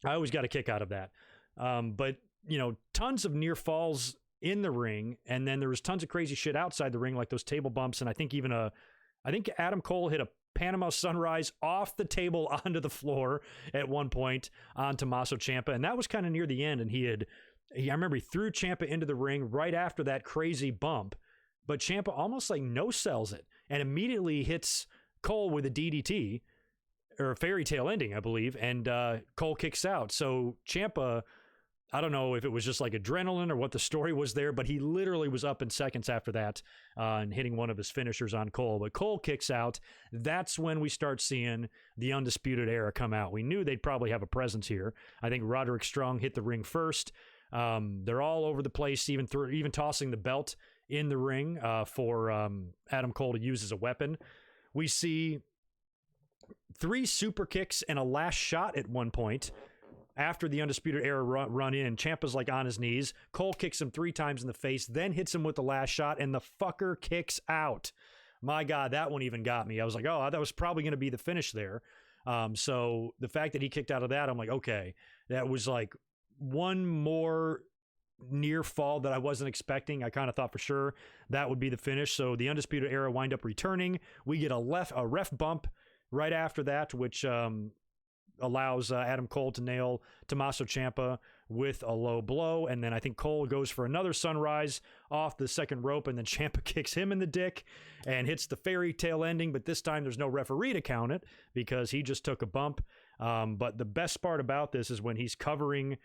always got a kick out of that. But tons of near falls in the ring. And then there was tons of crazy shit outside the ring, like those table bumps. And I think Adam Cole hit a Panama Sunrise off the table onto the floor at one point on Tommaso Ciampa. And that was kind of near the end. And I remember he threw Ciampa into the ring right after that crazy bump, but Ciampa almost like no-sells it and immediately hits Cole with a DDT, or a fairy tale ending, I believe, and Cole kicks out. So Ciampa, I don't know if it was just like adrenaline or what the story was there, but he literally was up in seconds after that and hitting one of his finishers on Cole. But Cole kicks out. That's when we start seeing the Undisputed Era come out. We knew they'd probably have a presence here. I think Roderick Strong hit the ring first. They're all over the place, even tossing the belt in the ring for Adam Cole to use as a weapon. We see 3 super kicks and a last shot at one point after the Undisputed Era run in. Ciampa's like on his knees. Cole kicks him 3 times in the face, then hits him with the last shot, and the fucker kicks out. My God, that one even got me. I was like, oh, that was probably going to be the finish there. So the fact that he kicked out of that, I'm like, okay, that was like one more near fall that I wasn't expecting. I kind of thought for sure that would be the finish. So the Undisputed Era wind up returning. We get a ref bump right after that, which allows Adam Cole to nail Tommaso Ciampa with a low blow. And then I think Cole goes for another sunrise off the second rope, and then Ciampa kicks him in the dick and hits the fairy tale ending. But this time there's no referee to count it because he just took a bump. But the best part about this is when he's covering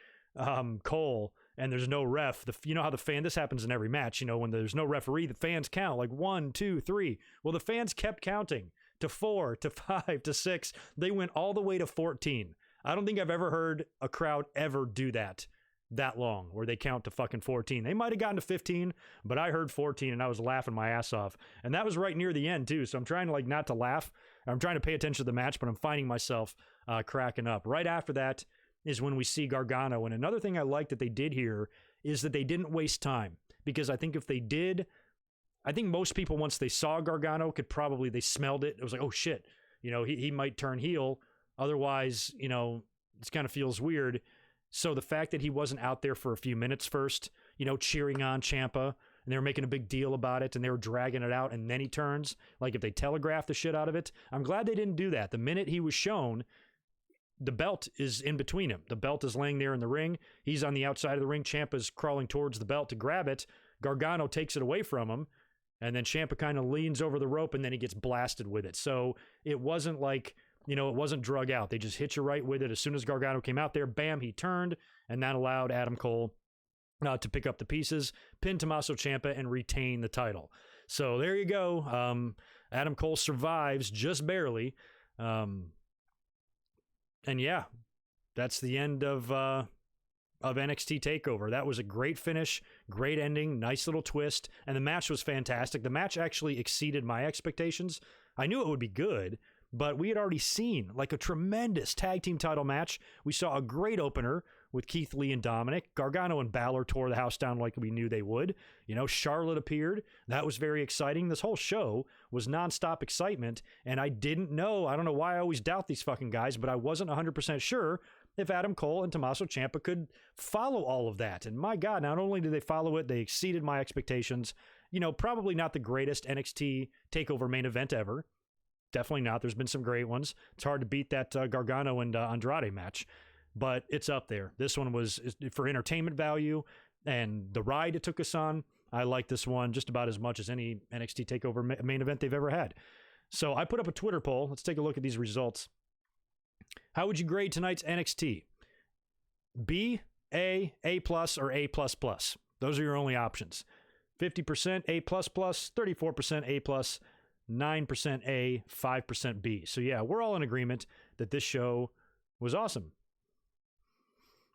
Cole and there's no ref. You know how this happens in every match. When there's no referee, the fans count like 1, 2, 3. Well, the fans kept counting to 4 to 5 to 6. They went all the way to 14. I don't think I've ever heard a crowd ever do that long, where they count to fucking 14. They might have gotten to 15, but I heard 14 and I was laughing my ass off. And that was right near the end too. So I'm trying to like not to laugh. I'm trying to pay attention to the match, but I'm finding myself cracking up. Right after that is when we see Gargano. And another thing I like that they did here is that they didn't waste time, because I think if they did, I think most people, once they saw Gargano, they smelled it. It was like, oh shit, he might turn heel. Otherwise, this kind of feels weird. So the fact that he wasn't out there for a few minutes first, cheering on Ciampa, and they were making a big deal about it, and they were dragging it out, and then he turns, like if they telegraphed the shit out of it, I'm glad they didn't do that. The minute he was shown, the belt is in between him. The belt is laying there in the ring. He's on the outside of the ring. Ciampa's crawling towards the belt to grab it. Gargano takes it away from him, and then Ciampa kind of leans over the rope, and then he gets blasted with it. So it wasn't like, it wasn't drug out. They just hit you right with it. As soon as Gargano came out there, bam, he turned, and that allowed Adam Cole to pick up the pieces, pin Tommaso Ciampa, and retain the title. So there you go. Adam Cole survives just barely. And yeah, that's the end of NXT TakeOver. That was a great finish, great ending, nice little twist, and the match was fantastic. The match actually exceeded my expectations. I knew it would be good, but we had already seen like a tremendous tag team title match. We saw a great opener with Keith Lee and Dominic. Gargano and Balor tore the house down like we knew they would. Charlotte appeared. That was very exciting. This whole show was nonstop excitement, and I don't know why I always doubt these fucking guys, but I wasn't 100% sure if Adam Cole and Tommaso Ciampa could follow all of that. And my God, not only did they follow it, they exceeded my expectations. Probably not the greatest NXT TakeOver main event ever. Definitely not. There's been some great ones. It's hard to beat that Gargano and Andrade match, but it's up there. This one was for entertainment value and the ride it took us on. I like this one just about as much as any NXT TakeOver main event they've ever had. So I put up a Twitter poll. Let's take a look at these results. How would you grade tonight's NXT? B, A, A+, or A++? Those are your only options. 50% A++, 34% A+, 9% A, 5% B. So yeah, we're all in agreement that this show was awesome.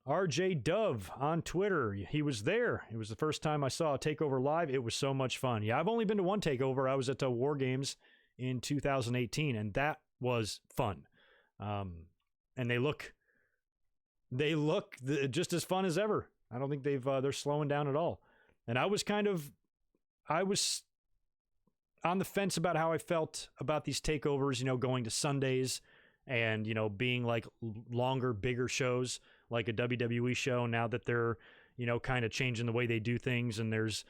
RJ Dove on Twitter, he was there. It was the first time I saw a TakeOver live. It was so much fun. Yeah, I've only been to one TakeOver. I was at War Games in 2018, and that was fun. And they look just as fun as ever. I don't think they're slowing down at all. And I was on the fence about how I felt about these takeovers, going to Sundays and, being like longer, bigger shows like a WWE show, now that they're, kind of changing the way they do things, and there's,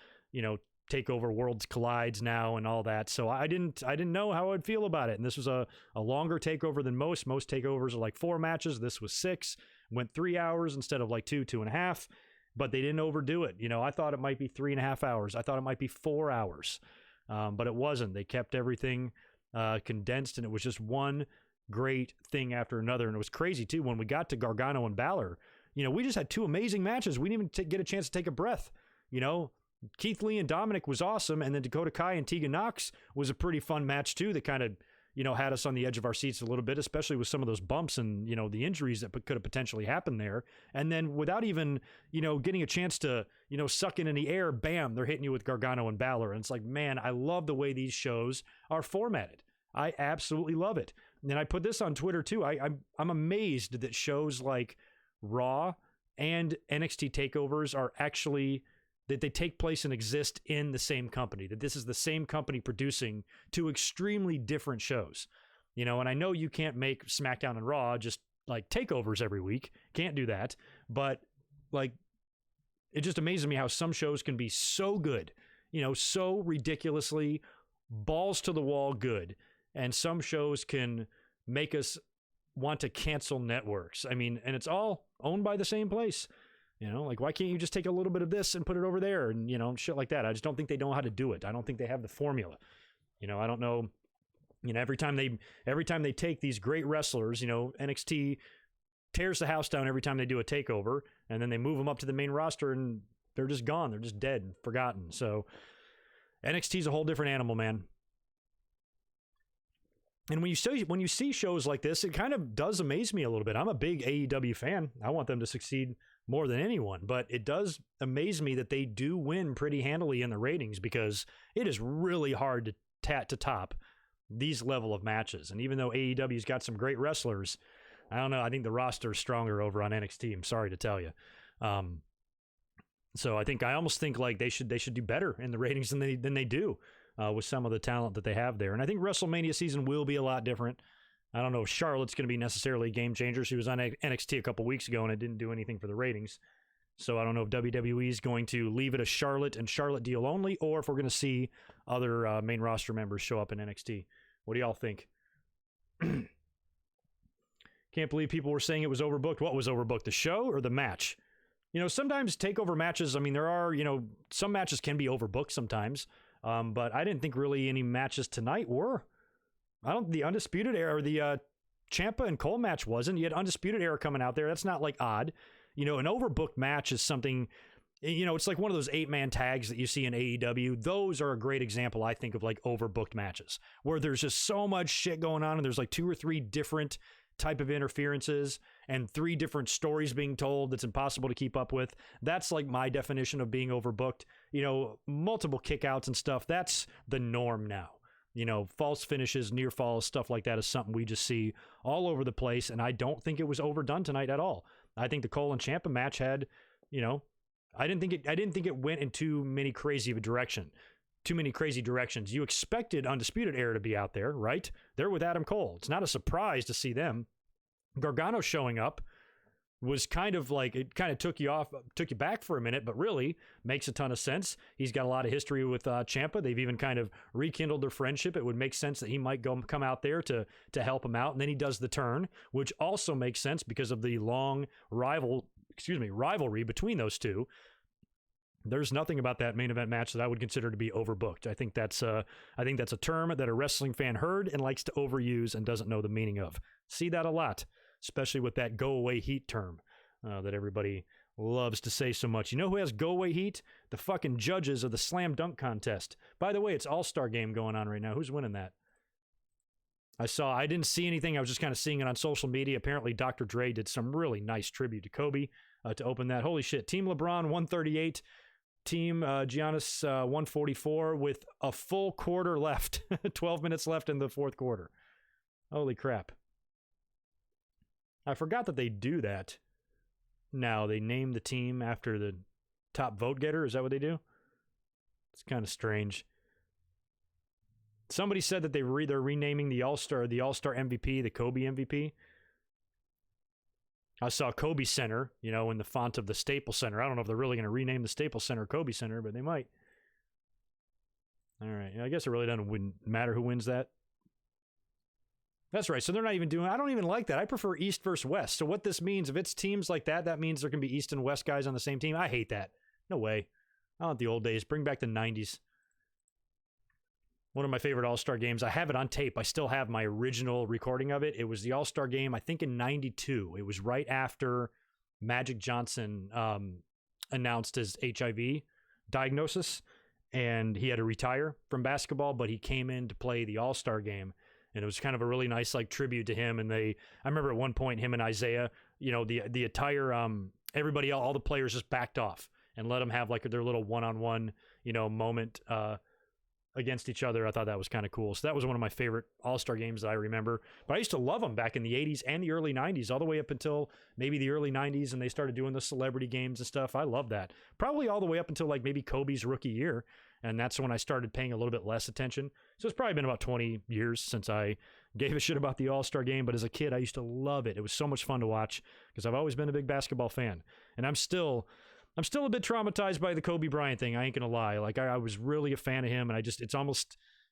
TakeOver Worlds Collides now and all that. So I didn't know how I'd feel about it. And this was a longer takeover than most. Most takeovers are like 4 matches. This was 6, went 3 hours instead of like 2.5, but they didn't overdo it. I thought it might be 3.5 hours. I thought it might be 4 hours. But it wasn't. They kept everything condensed, and it was just one great thing after another. And it was crazy too when we got to Gargano and Balor. We just had 2 amazing matches. We didn't even get a chance to take a breath. Keith Lee and Dominic was awesome, and then Dakota Kai and Tegan Nox was a pretty fun match too, that kind of had us on the edge of our seats a little bit, especially with some of those bumps and the injuries that could have potentially happened there. And then without even getting a chance to suck in any air, bam, they're hitting you with Gargano and Balor. And it's like, man, I love the way these shows are formatted. I absolutely love it. And I put this on Twitter too. I'm amazed that shows like Raw and NXT takeovers are actually, that they take place and exist in the same company, that this is the same company producing 2 extremely different shows. And I know you can't make SmackDown and Raw just like takeovers every week. Can't do that. But like, it just amazes me how some shows can be so good, so ridiculously balls to the wall good. And some shows can make us want to cancel networks. I mean, and it's all owned by the same place. Like, why can't you just take a little bit of this and put it over there and, shit like that? I just don't think they know how to do it. I don't think they have the formula. I don't know. Every time they take these great wrestlers, NXT tears the house down every time they do a takeover, and then they move them up to the main roster and they're just gone. They're just dead and forgotten. So NXT is a whole different animal, man. And when you see shows like this, it kind of does amaze me a little bit. I'm a big AEW fan. I want them to succeed more than anyone, but it does amaze me that they do win pretty handily in the ratings, because it is really hard to top these level of matches. And even though AEW's got some great wrestlers, I don't know, I think the roster is stronger over on NXT. I'm sorry to tell you. So I almost think like they should do better in the ratings than they do with some of the talent that they have there. And I think WrestleMania season will be a lot different. I don't know if Charlotte's going to be necessarily a game changer. She was on NXT a couple weeks ago and it didn't do anything for the ratings. So I don't know if WWE is going to leave it a Charlotte and Charlotte deal only, or if we're going to see other main roster members show up in NXT. What do y'all think? Can't believe people were saying it was overbooked. What was overbooked, the show or the match? You know, sometimes takeover matches, I mean, there are, you know, some matches can be overbooked sometimes, but I didn't think really any matches tonight were. The Undisputed Era, or the Ciampa and Cole match wasn't. You had Undisputed Era coming out there. That's not like odd. You know, an overbooked match is something, you know, it's like one of those 8-man tags that you see in AEW. Those are a great example, I think, of like overbooked matches where there's just so much shit going on and there's like 2 or 3 different type of interferences and 3 different stories being told that's impossible to keep up with. That's like my definition of being overbooked. You know, multiple kickouts and stuff, that's the norm now. You know, false finishes, near falls, stuff like that is something we just see all over the place, and I don't think it was overdone tonight at all. I think the Cole and Ciampa match had, you know, I didn't think it went in too many crazy directions. You expected Undisputed Era to be out there, right? They're with Adam Cole. It's not a surprise to see them. Gargano showing up was kind of like, it kind of took you back for a minute, but really makes a ton of sense. He's got a lot of history with Ciampa. They've even kind of rekindled their friendship. It would make sense that he might come out there to help him out. And then he does the turn, which also makes sense because of the long rivalry between those two. There's nothing about that main event match that I would consider to be overbooked. I think that's a term that a wrestling fan heard and likes to overuse and doesn't know the meaning of. See that a lot, especially with that go away heat term that everybody loves to say so much. You know who has go away heat? The fucking judges of the slam dunk contest. By the way, it's All-Star game going on right now. Who's winning that? I didn't see anything. I was just kind of seeing it on social media. Apparently Dr. Dre did some really nice tribute to Kobe to open that. Holy shit. Team LeBron 138. Team Giannis 144 with a full quarter left. 12 minutes left in the fourth quarter. Holy crap. I forgot that they do that. Now they name the team after the top vote getter. Is that what they do? It's kind of strange. Somebody said that they're renaming the All-Star MVP, the Kobe MVP. I saw Kobe Center, you know, in the font of the Staples Center. I don't know if they're really going to rename the Staples Center Kobe Center, but they might. All right. I guess it really doesn't matter who wins that. That's right. So they're not even doing, I don't even like that. I prefer East versus West. So what this means, if it's teams like that, that means there can be East and West guys on the same team. I hate that. No way. I want the old days. Bring back the 90s. One of my favorite All-Star games. I have it on tape. I still have my original recording of it. It was the All-Star game, I think in 92. It was right after Magic Johnson announced his HIV diagnosis, and he had to retire from basketball, but he came in to play the All-Star game. And it was kind of a really nice like tribute to him. And I remember at one point, him and Isaiah, you know, the entire, everybody, all the players just backed off and let them have like their little one-on-one, you know, moment, against each other. I thought that was kind of cool. So that was one of my favorite All-Star games that I remember. But I used to love them back in the 80s and the early 90s, all the way up until maybe the early 90s, and they started doing the celebrity games and stuff. I love that. Probably all the way up until like maybe Kobe's rookie year, and that's when I started paying a little bit less attention. So it's probably been about 20 years since I gave a shit about the All-Star game, but as a kid, I used to love it. It was so much fun to watch because I've always been a big basketball fan, and I'm still a bit traumatized by the Kobe Bryant thing. I ain't gonna lie. Like I was really a fan of him, and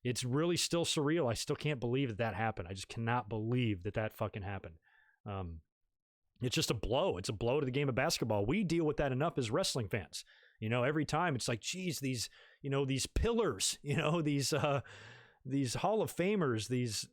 it's really still surreal. I still can't believe that happened. I just cannot believe that fucking happened. It's just a blow. It's a blow to the game of basketball. We deal with that enough as wrestling fans. You know, every time it's like, geez, these pillars, you know, these Hall of Famers, these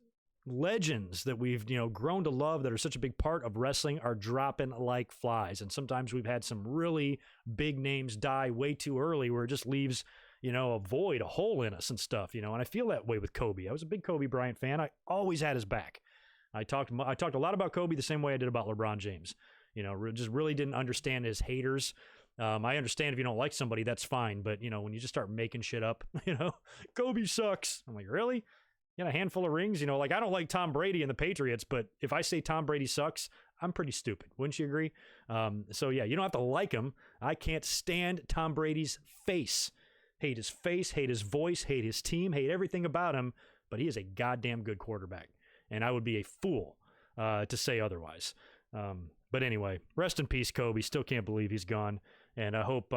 legends that we've, you know, grown to love that are such a big part of wrestling are dropping like flies. And sometimes we've had some really big names die way too early where it just leaves, a void, a hole in us and stuff, and I feel that way with Kobe. I was a big Kobe Bryant fan. I always had his back. I talked a lot about Kobe the same way I did about LeBron James. Just really didn't understand his haters. I understand if you don't like somebody, that's fine. But, when you just start making shit up, Kobe sucks. I'm like, really? You got a handful of rings? I don't like Tom Brady and the Patriots, but if I say Tom Brady sucks, I'm pretty stupid. Wouldn't you agree? So, yeah, you don't have to like him. I can't stand Tom Brady's face. Hate his face, hate his voice, hate his team, hate everything about him. But he is a goddamn good quarterback. And I would be a fool to say otherwise. But anyway, rest in peace, Kobe. Still can't believe he's gone. And I hope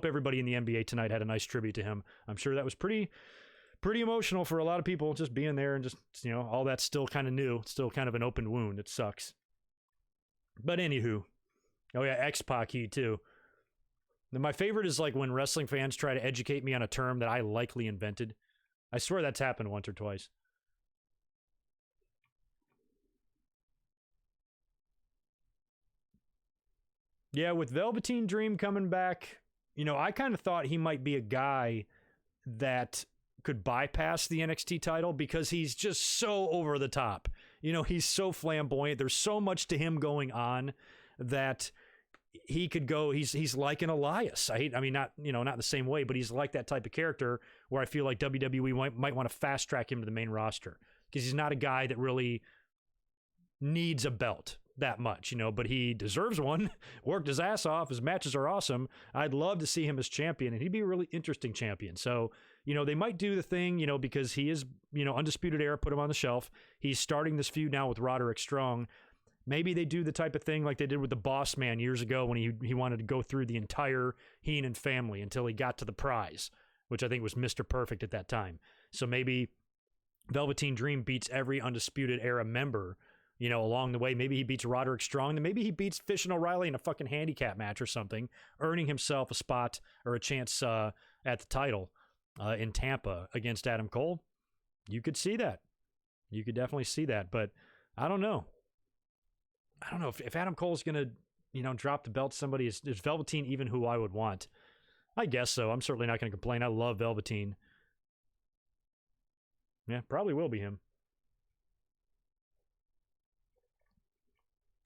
everybody in the NBA tonight had a nice tribute to him. I'm sure that was pretty emotional for a lot of people, just being there and just, all that's still kind of new. It's still kind of an open wound. It sucks. But anywho, oh yeah, X-Pac he too. Then my favorite is like when wrestling fans try to educate me on a term that I likely invented. I swear that's happened once or twice. Yeah, with Velveteen Dream coming back, I kind of thought he might be a guy that could bypass the NXT title because he's just so over the top. He's so flamboyant. There's so much to him going on that he could go. He's like an Elias. Not the same way, but he's like that type of character where I feel like WWE might want to fast track him to the main roster because he's not a guy that really needs a belt that much, but he deserves one. Worked his ass off. His matches are awesome. I'd love to see him as champion, and he'd be a really interesting champion. So, they might do the thing, because he is, Undisputed Era, put him on the shelf. He's starting this feud now with Roderick Strong. Maybe they do the type of thing like they did with the Boss Man years ago when he wanted to go through the entire Heenan family until he got to the prize, which I think was Mr. Perfect at that time. So maybe Velveteen Dream beats every Undisputed Era member, along the way. Maybe he beats Roderick Strong. Then maybe he beats Fish and O'Reilly in a fucking handicap match or something, earning himself a spot or a chance at the title in Tampa against Adam Cole. You could see that. You could definitely see that. But I don't know. If Adam Cole's going to, drop the belt to somebody. Is Velveteen even who I would want? I guess so. I'm certainly not going to complain. I love Velveteen. Yeah, probably will be him.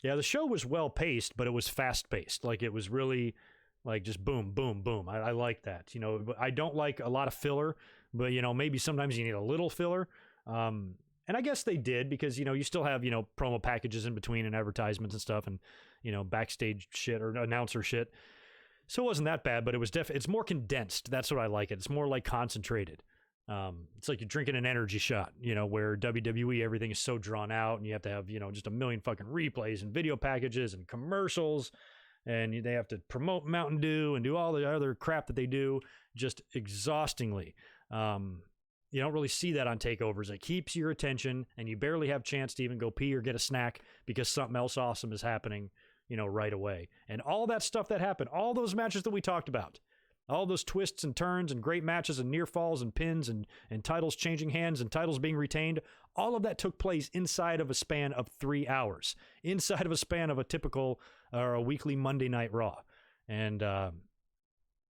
Yeah, the show was well paced, but it was fast paced. Like it was really like just boom, boom, boom. I like that. I don't like a lot of filler, but maybe sometimes you need a little filler. And I guess they did because you still have promo packages in between and advertisements and stuff and backstage shit or announcer shit. So it wasn't that bad, but it was it's more condensed. That's what I like it. It's more like concentrated. It's like you're drinking an energy shot, where WWE, everything is so drawn out and you have to have, just a million fucking replays and video packages and commercials and they have to promote Mountain Dew and do all the other crap that they do just exhaustingly. You don't really see that on takeovers. It keeps your attention and you barely have a chance to even go pee or get a snack because something else awesome is happening, right away. And all that stuff that happened, all those matches that we talked about, all those twists and turns and great matches and near falls and pins and titles changing hands and titles being retained, all of that took place inside of a span of 3 hours, inside of a span of a typical or a weekly Monday Night Raw. And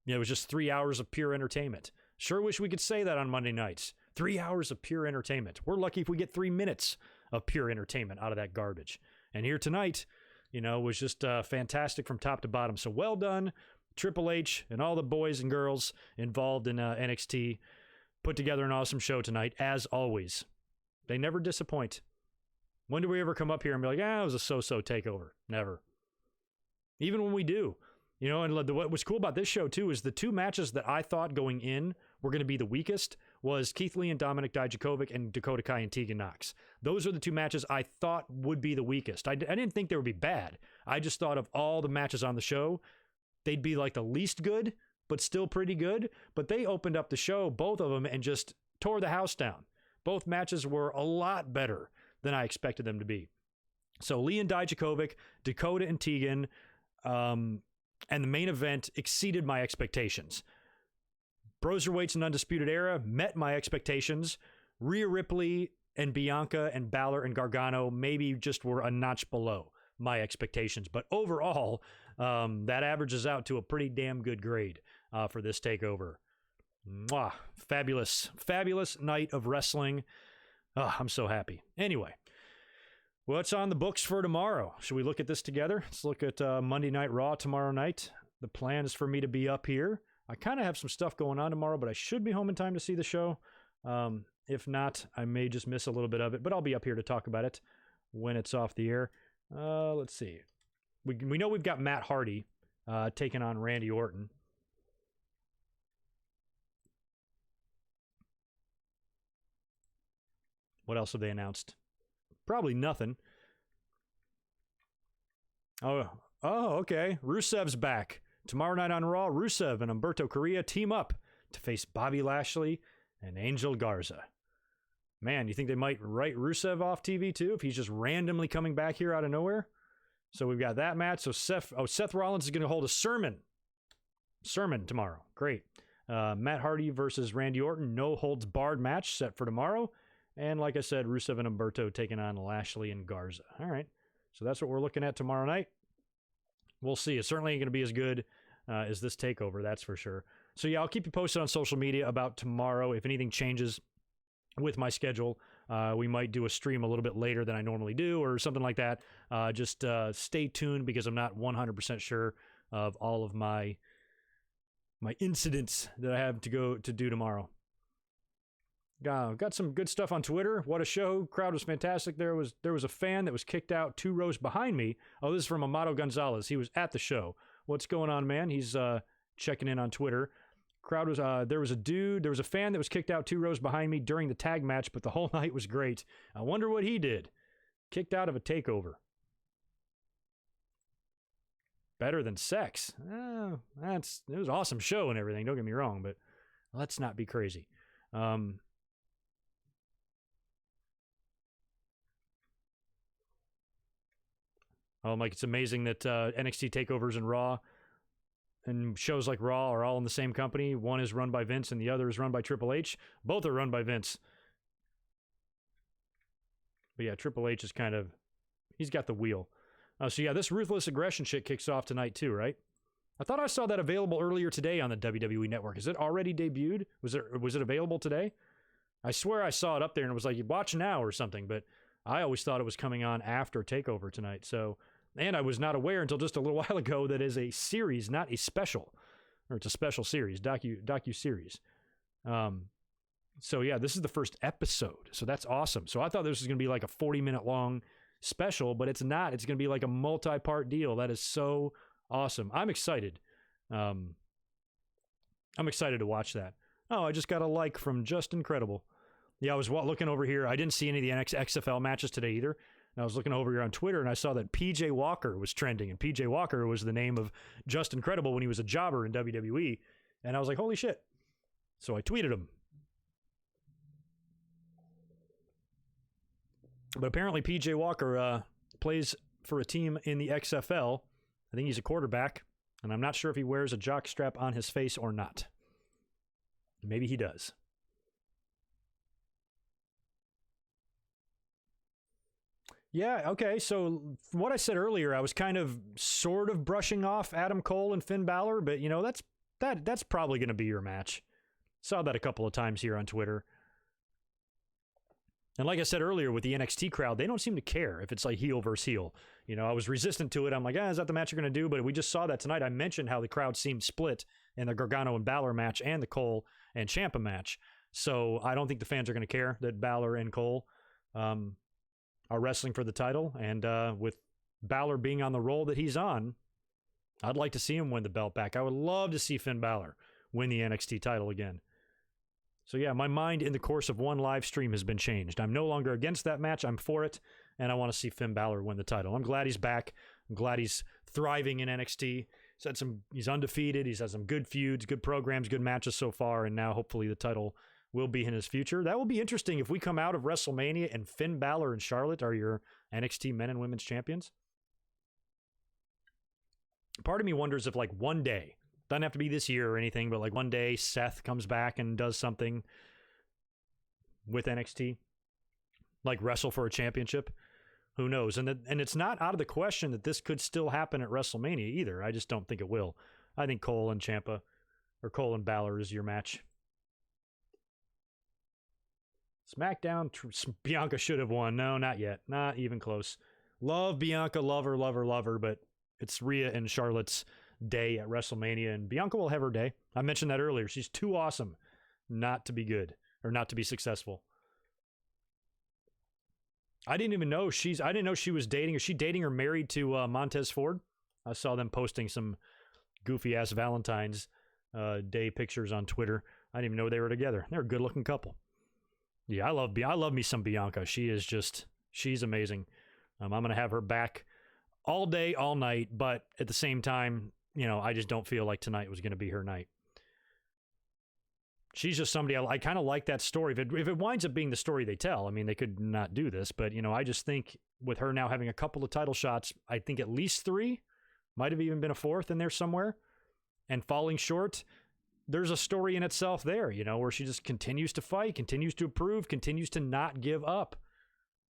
it was just 3 hours of pure entertainment. Sure wish we could say that on Monday nights. 3 hours of pure entertainment. We're lucky if we get 3 minutes of pure entertainment out of that garbage. And here tonight, was just fantastic from top to bottom. So well done, Triple H and all the boys and girls involved in NXT. Put together an awesome show tonight, as always. They never disappoint. When do we ever come up here and be like, it was a so-so takeover? Never. Even when we do. And what was cool about this show, too, is the 2 matches that I thought going in were going to be the weakest was Keith Lee and Dominik Dijakovic and Dakota Kai and Tegan Nox. Those are the 2 matches I thought would be the weakest. I didn't think they would be bad. I just thought of all the matches on the show, they'd be like the least good, but still pretty good. But they opened up the show, both of them, and just tore the house down. Both matches were a lot better than I expected them to be. So Lee and Dijakovic, Dakota and Tegan, and the main event exceeded my expectations. Broserweights and Undisputed Era met my expectations. Rhea Ripley and Bianca and Balor and Gargano maybe just were a notch below my expectations. But overall, that averages out to a pretty damn good grade for this takeover. Mwah. Fabulous night of wrestling. Oh, I'm so happy. Anyway, what's on the books for tomorrow? Should we look at this together? Let's look at Monday Night Raw tomorrow night. The plan is for me to be up here. I kind of have some stuff going on tomorrow, but I should be home in time to see the show. If not, I may just miss a little bit of it, but I'll be up here to talk about it when it's off the air. Let's see. We know we've got Matt Hardy taking on Randy Orton. What else have they announced? Probably nothing. Oh, okay. Rusev's back. Tomorrow night on Raw, Rusev and Humberto Carrillo team up to face Bobby Lashley and Angel Garza. Man, you think they might write Rusev off TV too if he's just randomly coming back here out of nowhere? So we've got that match. So Seth Rollins is going to hold a sermon tomorrow. Great. Matt Hardy versus Randy Orton, no holds barred match set for tomorrow. And like I said, Rusev and Humberto taking on Lashley and Garza. All right. So that's what we're looking at tomorrow night. We'll see. It's certainly going to be as good as this takeover, that's for sure. So yeah, I'll keep you posted on social media about tomorrow. If anything changes with my schedule, we might do a stream a little bit later than I normally do or something like that. Just stay tuned because I'm not 100% sure of all of my incidents that I have to go to do tomorrow. Got some good stuff on Twitter. What a show. Crowd was fantastic. There was a fan that was kicked out 2 rows behind me. Oh, this is from Amato Gonzalez. He was at the show. What's going on, man? He's checking in on Twitter. Crowd was there was a fan that was kicked out 2 rows behind me during the tag match, but the whole night was great. I wonder what he did. Kicked out of a takeover. Better than sex. It was an awesome show and everything, don't get me wrong, but let's not be crazy. Like it's amazing that NXT takeovers and Raw and shows like Raw are all in the same company. One is run by Vince and the other is run by Triple H. Both are run by Vince. But yeah, Triple H is he's got the wheel. So yeah, this Ruthless Aggression shit kicks off tonight too, right? I thought I saw that available earlier today on the WWE Network. Is it already debuted? Was it available today? I swear I saw it up there and it was like, you watch now or something, but I always thought it was coming on after TakeOver tonight. So, and I was not aware until just a little while ago that is a series, not a special, or it's a special series, docu-series. So yeah, this is the first episode. So that's awesome. So I thought this was going to be like a 40-minute long special, but it's not. It's going to be like a multi-part deal. That is so awesome. I'm excited. I'm excited to watch that. Oh, I just got a like from Just Incredible. Yeah, I was looking over here. I didn't see any of the XFL matches today either. And I was looking over here on Twitter, and I saw that PJ Walker was trending. And PJ Walker was the name of Just Incredible when he was a jobber in WWE. And I was like, holy shit. So I tweeted him. But apparently PJ Walker plays for a team in the XFL. I think he's a quarterback. And I'm not sure if he wears a jock strap on his face or not. Maybe he does. Yeah, okay, so from what I said earlier, I was sort of brushing off Adam Cole and Finn Balor, but that's probably going to be your match. Saw that a couple of times here on Twitter. And like I said earlier, with the NXT crowd, they don't seem to care if it's like heel versus heel. I was resistant to it. I'm like, is that the match you're going to do? But we just saw that tonight. I mentioned how the crowd seemed split in the Gargano and Balor match and the Cole and Ciampa match. So I don't think the fans are going to care that Balor and Cole are wrestling for the title. And with Balor being on the roll that he's on, I'd like to see him win the belt back. I would love to see Finn Balor win the NXT title again. So yeah, my mind in the course of one live stream has been changed. I'm no longer against that match. I'm for it, and I want to see Finn Balor win the title. I'm glad he's back. I'm glad he's thriving in NXT. He's undefeated. He's had some good feuds, good programs, good matches so far, and now hopefully the title will be in his future. That will be interesting if we come out of WrestleMania and Finn Balor and Charlotte are your NXT men and women's champions. Part of me wonders if like one day, doesn't have to be this year or anything, but like one day Seth comes back and does something with NXT, like wrestle for a championship. Who knows? And it's not out of the question that this could still happen at WrestleMania either. I just don't think it will. I think Cole and Ciampa or Cole and Balor is your match. SmackDown, Bianca should have won. No, not yet. Not even close. Love Bianca, love her, but it's Rhea and Charlotte's day at WrestleMania, and Bianca will have her day. I mentioned that earlier. She's too awesome not to be good or not to be successful. I didn't know she was dating. Is she dating or married to Montez Ford? I saw them posting some goofy ass Valentine's Day pictures on Twitter. I didn't even know they were together. They're a good looking couple. Yeah, I love me some Bianca. She's amazing. I'm going to have her back all day, all night, but at the same time, I just don't feel like tonight was going to be her night. She's just somebody I kind of like that story. If it winds up being the story they tell, I mean, they could not do this, but I just think with her now having a couple of title shots, I think at least 3, might have even been a 4th in there somewhere, and falling short, there's a story in itself there, where she just continues to fight, continues to improve, continues to not give up.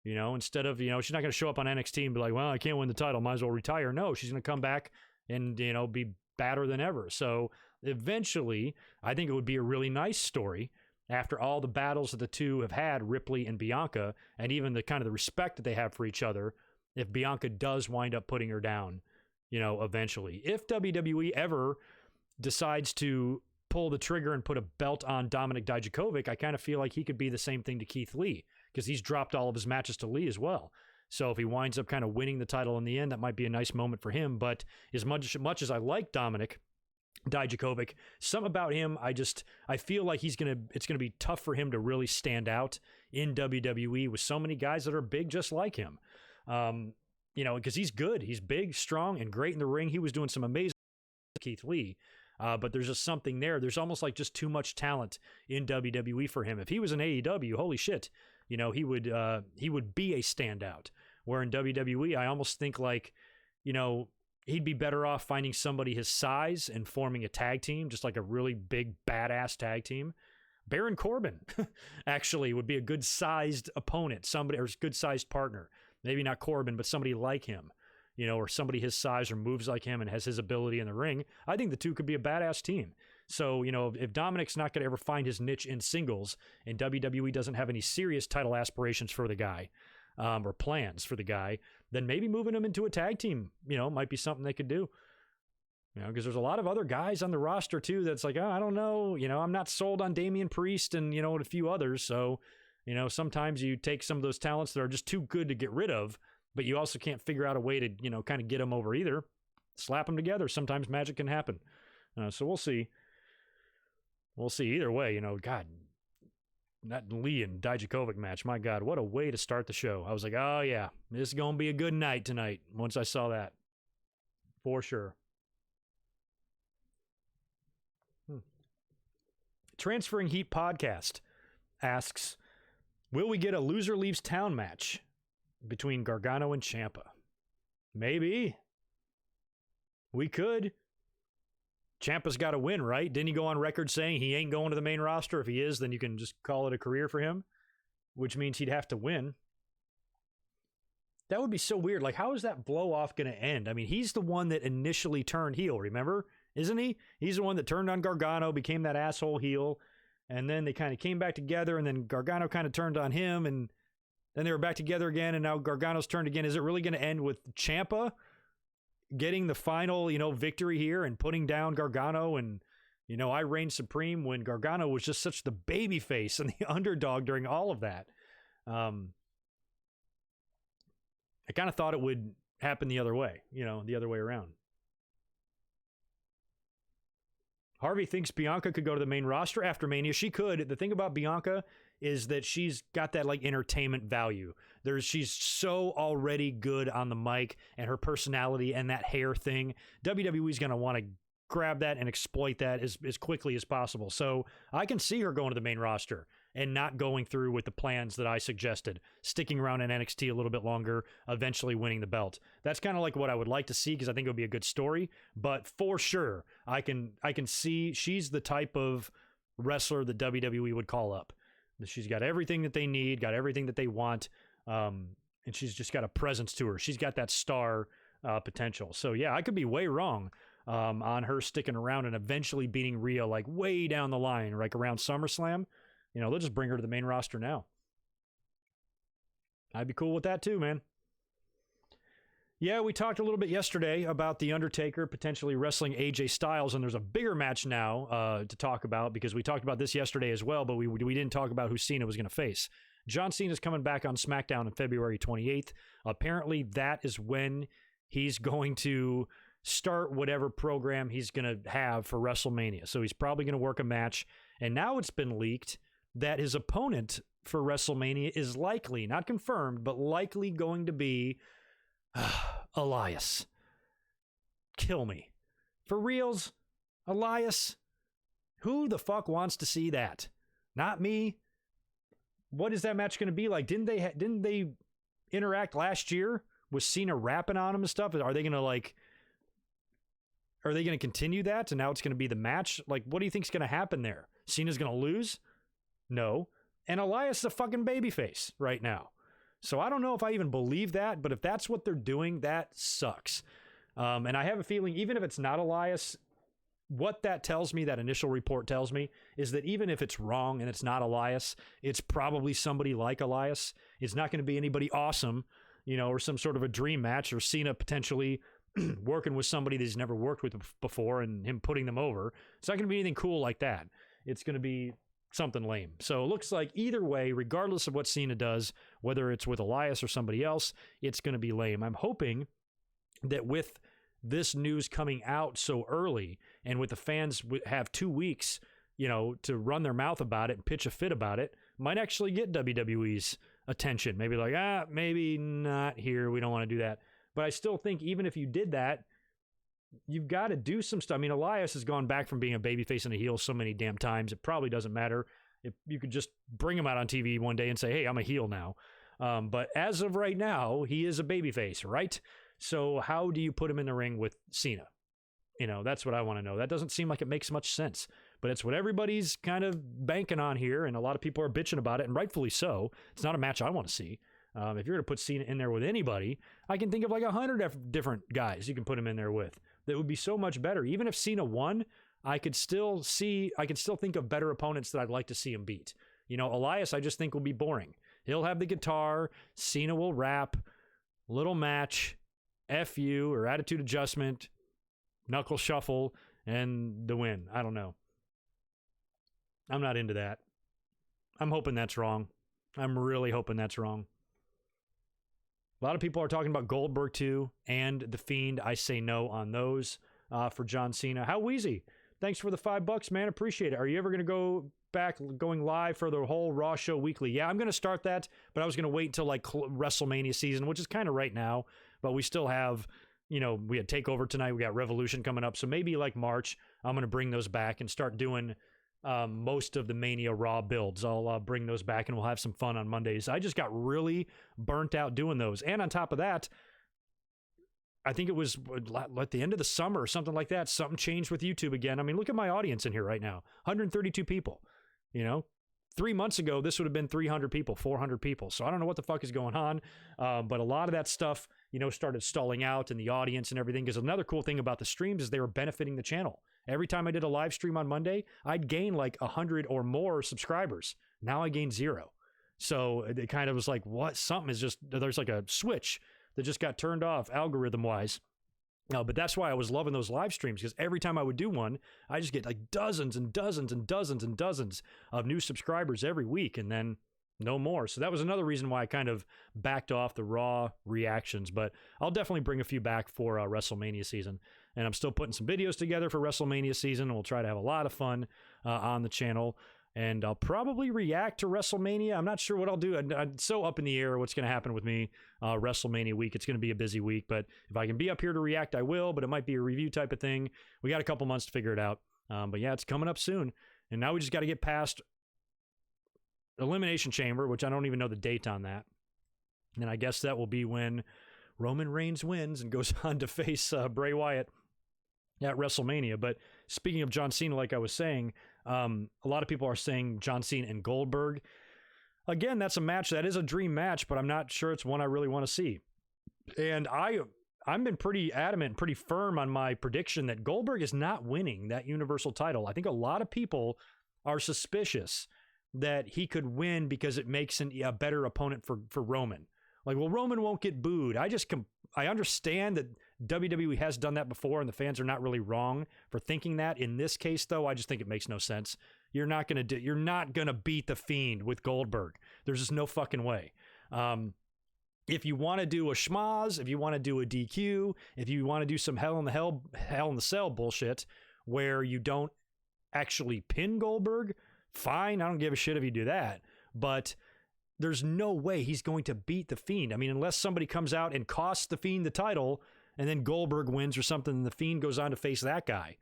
Instead of, she's not going to show up on NXT and be like, well, I can't win the title, might as well retire. No, she's going to come back and, be badder than ever. So eventually, I think it would be a really nice story after all the battles that the two have had, Ripley and Bianca, and even the kind of the respect that they have for each other, if Bianca does wind up putting her down, eventually. If WWE ever decides to pull the trigger and put a belt on Dominik Dijakovic, I kind of feel like he could be the same thing to Keith Lee, because he's dropped all of his matches to Lee as well. So if he winds up kind of winning the title in the end, that might be a nice moment for him. But as much as I like Dominik Dijakovic, something about him, I feel like it's gonna be tough for him to really stand out in WWE with so many guys that are big just like him. Because he's good, he's big, strong, and great in the ring. He was doing some amazing Keith Lee. But there's just something there. There's almost like just too much talent in WWE for him. If he was in AEW, holy shit, he would be a standout. Where in WWE, I almost think like, he'd be better off finding somebody his size and forming a tag team, just like a really big badass tag team. Baron Corbin actually would be a good sized opponent, somebody or a good sized partner. Maybe not Corbin, but somebody like him. Or somebody his size or moves like him and has his ability in the ring. I think the two could be a badass team. So, if Dominic's not going to ever find his niche in singles and WWE doesn't have any serious title aspirations for the guy, or plans for the guy, then maybe moving him into a tag team, might be something they could do. Because there's a lot of other guys on the roster too that's like, oh, I don't know, I'm not sold on Damian Priest and, and a few others. So, sometimes you take some of those talents that are just too good to get rid of, but you also can't figure out a way to, kind of get them over either. Slap them together. Sometimes magic can happen. So we'll see. We'll see. Either way, God, that Lee and Dijakovic match, my God, what a way to start the show. I was like, oh, yeah, this is going to be a good night tonight once I saw that. For sure. Transferring Heat Podcast asks, will we get a loser leaves town match between Gargano and Ciampa? Maybe. We could. Ciampa's got to win, right? Didn't he go on record saying he ain't going to the main roster? If he is, then you can just call it a career for him, which means he'd have to win. That would be so weird. Like, how is that blow off going to end? I mean, he's the one that initially turned heel, remember? Isn't he? He's the one that turned on Gargano, became that asshole heel, and then they kind of came back together, and then Gargano kind of turned on him, and then they were back together again, and now Gargano's turned again. Is it really going to end with Ciampa getting the final, victory here and putting down Gargano? And, I reigned supreme when Gargano was just such the baby face and the underdog during all of that. I kind of thought it would happen the other way, the other way around. Harvey thinks Bianca could go to the main roster after Mania. She could. The thing about Bianca is that she's got that like entertainment value. She's so already good on the mic, and her personality and that hair thing. WWE's going to want to grab that and exploit that as quickly as possible. So I can see her going to the main roster and not going through with the plans that I suggested, sticking around in NXT a little bit longer, eventually winning the belt. That's kind of like what I would like to see, because I think it would be a good story. But for sure, I can see she's the type of wrestler that WWE would call up. She's got everything that they need, got everything that they want, and she's just got a presence to her. She's got that star potential. So yeah, I could be way wrong on her sticking around and eventually beating Rhea like way down the line, like around SummerSlam. They'll just bring her to the main roster now. I'd be cool with that too, man. Yeah, we talked a little bit yesterday about The Undertaker potentially wrestling AJ Styles, and there's a bigger match now to talk about because we talked about this yesterday as well, but we didn't talk about who Cena was going to face. John Cena's coming back on SmackDown on February 28th. Apparently, that is when he's going to start whatever program he's going to have for WrestleMania. So he's probably going to work a match, and now it's been leaked that his opponent for WrestleMania is likely, not confirmed, but likely going to be Elias. Kill me. For reals? Elias? Who the fuck wants to see that? Not me. What is that match going to be like? Didn't they interact last year with Cena rapping on him and stuff? Are they going to continue that and now it's going to be the match? Like, what do you think's going to happen there? Cena's going to lose? No. And Elias is a fucking babyface right now. So I don't know if I even believe that, but if that's what they're doing, that sucks. And I have a feeling, even if it's not Elias, what that tells me, that initial report tells me, is that even if it's wrong and it's not Elias, it's probably somebody like Elias. It's not going to be anybody awesome, or some sort of a dream match, or Cena potentially working with somebody that he's never worked with before and him putting them over. It's not going to be anything cool like that. It's going to be something lame. So it looks like either way, regardless of what Cena does, whether it's with Elias or somebody else, it's going to be lame. I'm hoping that with this news coming out so early and with the fans have 2 weeks, to run their mouth about it and pitch a fit about it, might actually get WWE's attention. Maybe like, maybe not here. We don't want to do that. But I still think even if you did that, you've got to do some stuff. I mean, Elias has gone back from being a babyface and a heel so many damn times. It probably doesn't matter if you could just bring him out on TV one day and say, hey, I'm a heel now. But as of right now, he is a babyface, right? So how do you put him in the ring with Cena? That's what I want to know. That doesn't seem like it makes much sense, but it's what everybody's kind of banking on here. And a lot of people are bitching about it, and rightfully so. It's not a match I want to see. If you're going to put Cena in there with anybody, I can think of like 100 different guys you can put him in there with. That would be so much better. Even if Cena won, I could still think of better opponents that I'd like to see him beat. Elias, I just think will be boring. He'll have the guitar, Cena will rap, little match, FU or attitude adjustment, knuckle shuffle, and the win. I don't know. I'm not into that. I'm hoping that's wrong. I'm really hoping that's wrong. A lot of people are talking about Goldberg too, and The Fiend. I say no on those for John Cena. How Wheezy? Thanks for the $5, man. Appreciate it. Are you ever going to go back going live for the whole Raw show weekly? Yeah, I'm going to start that, but I was going to wait until like WrestleMania season, which is kind of right now, but we still have, we had Takeover tonight. We got Revolution coming up. So maybe like March, I'm going to bring those back and start doing most of the Mania Raw builds. I'll bring those back and we'll have some fun on Mondays. I just got really burnt out doing those. And on top of that, I think it was at the end of the summer or something like that. Something changed with YouTube again. I mean, look at my audience in here right now. 132 people, 3 months ago, this would have been 300 people, 400 people. So I don't know what the fuck is going on. But a lot of that stuff, started stalling out in the audience and everything. Because another cool thing about the streams is they were benefiting the channel. Every time I did a live stream on Monday, I'd gain like 100 or more subscribers. Now I gained 0. So it kind of was like, what? Something is just, there's like a switch that just got turned off algorithm-wise. But that's why I was loving those live streams, because every time I would do one, I just get like dozens and dozens and dozens and dozens of new subscribers every week, and then no more. So that was another reason why I kind of backed off the Raw reactions. But I'll definitely bring a few back for WrestleMania season. And I'm still putting some videos together for WrestleMania season. We'll try to have a lot of fun on the channel. And I'll probably react to WrestleMania. I'm not sure what I'll do. I'm so up in the air what's going to happen with me WrestleMania week. It's going to be a busy week. But if I can be up here to react, I will. But it might be a review type of thing. We got a couple months to figure it out. But yeah, it's coming up soon. And now we just got to get past Elimination Chamber, which I don't even know the date on that. And I guess that will be when Roman Reigns wins and goes on to face Bray Wyatt at WrestleMania. But speaking of John Cena, like I was saying, a lot of people are saying John Cena and Goldberg. Again, that's a match. That is a dream match, but I'm not sure it's one I really want to see. And I've been pretty adamant, pretty firm on my prediction that Goldberg is not winning that Universal title. I think a lot of people are suspicious that he could win because it makes a better opponent for Roman. Like, well, Roman won't get booed. I understand that WWE has done that before, and the fans are not really wrong for thinking that. In this case, though, I just think it makes no sense. You're not gonna beat the Fiend with Goldberg. There's just no fucking way. If you want to do a schmaz, if you want to do a DQ, if you want to do some Hell in the Cell bullshit where you don't actually pin Goldberg, fine. I don't give a shit if you do that. But there's no way he's going to beat the Fiend. I mean, unless somebody comes out and costs the Fiend the title and then Goldberg wins or something and the Fiend goes on to face that guy.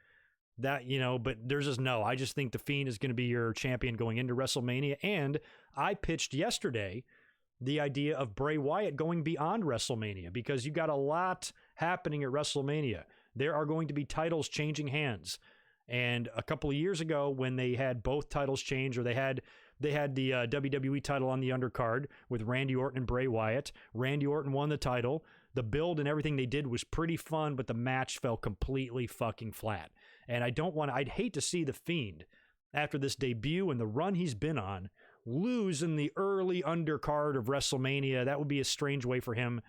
But there's just no. I just think the Fiend is going to be your champion going into WrestleMania. And I pitched yesterday the idea of Bray Wyatt going beyond WrestleMania because you got a lot happening at WrestleMania. There are going to be titles changing hands. And a couple of years ago when they had both titles change, or they had the WWE title on the undercard with Randy Orton and Bray Wyatt. Randy Orton won the title. The build and everything they did was pretty fun, but the match fell completely fucking flat. And I'd hate to see the Fiend, after this debut and the run he's been on, lose in the early undercard of WrestleMania. That would be a strange way for him,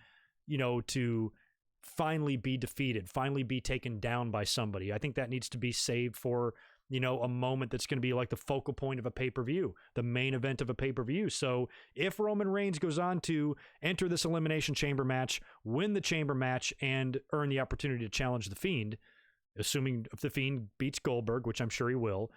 to finally be defeated, finally be taken down by somebody. I think that needs to be saved for, a moment that's going to be like the focal point of a pay-per-view, the main event of a pay-per-view. So if Roman Reigns goes on to enter this Elimination Chamber match, win the Chamber match, and earn the opportunity to challenge the Fiend, assuming if the Fiend beats Goldberg, which I'm sure he will,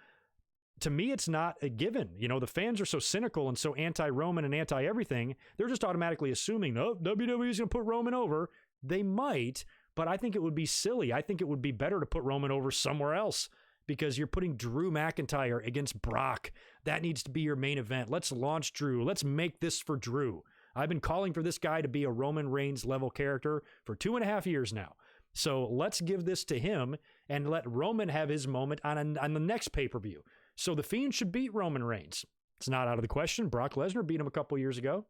to me, it's not a given. The fans are so cynical and so anti-Roman and anti-everything. They're just automatically assuming, WWE's going to put Roman over. They might, but I think it would be silly. I think it would be better to put Roman over somewhere else because you're putting Drew McIntyre against Brock. That needs to be your main event. Let's launch Drew. Let's make this for Drew. I've been calling for this guy to be a Roman Reigns level character for 2.5 years now. So let's give this to him and let Roman have his moment on the next pay-per-view. So the Fiend should beat Roman Reigns. It's not out of the question. Brock Lesnar beat him a couple years ago.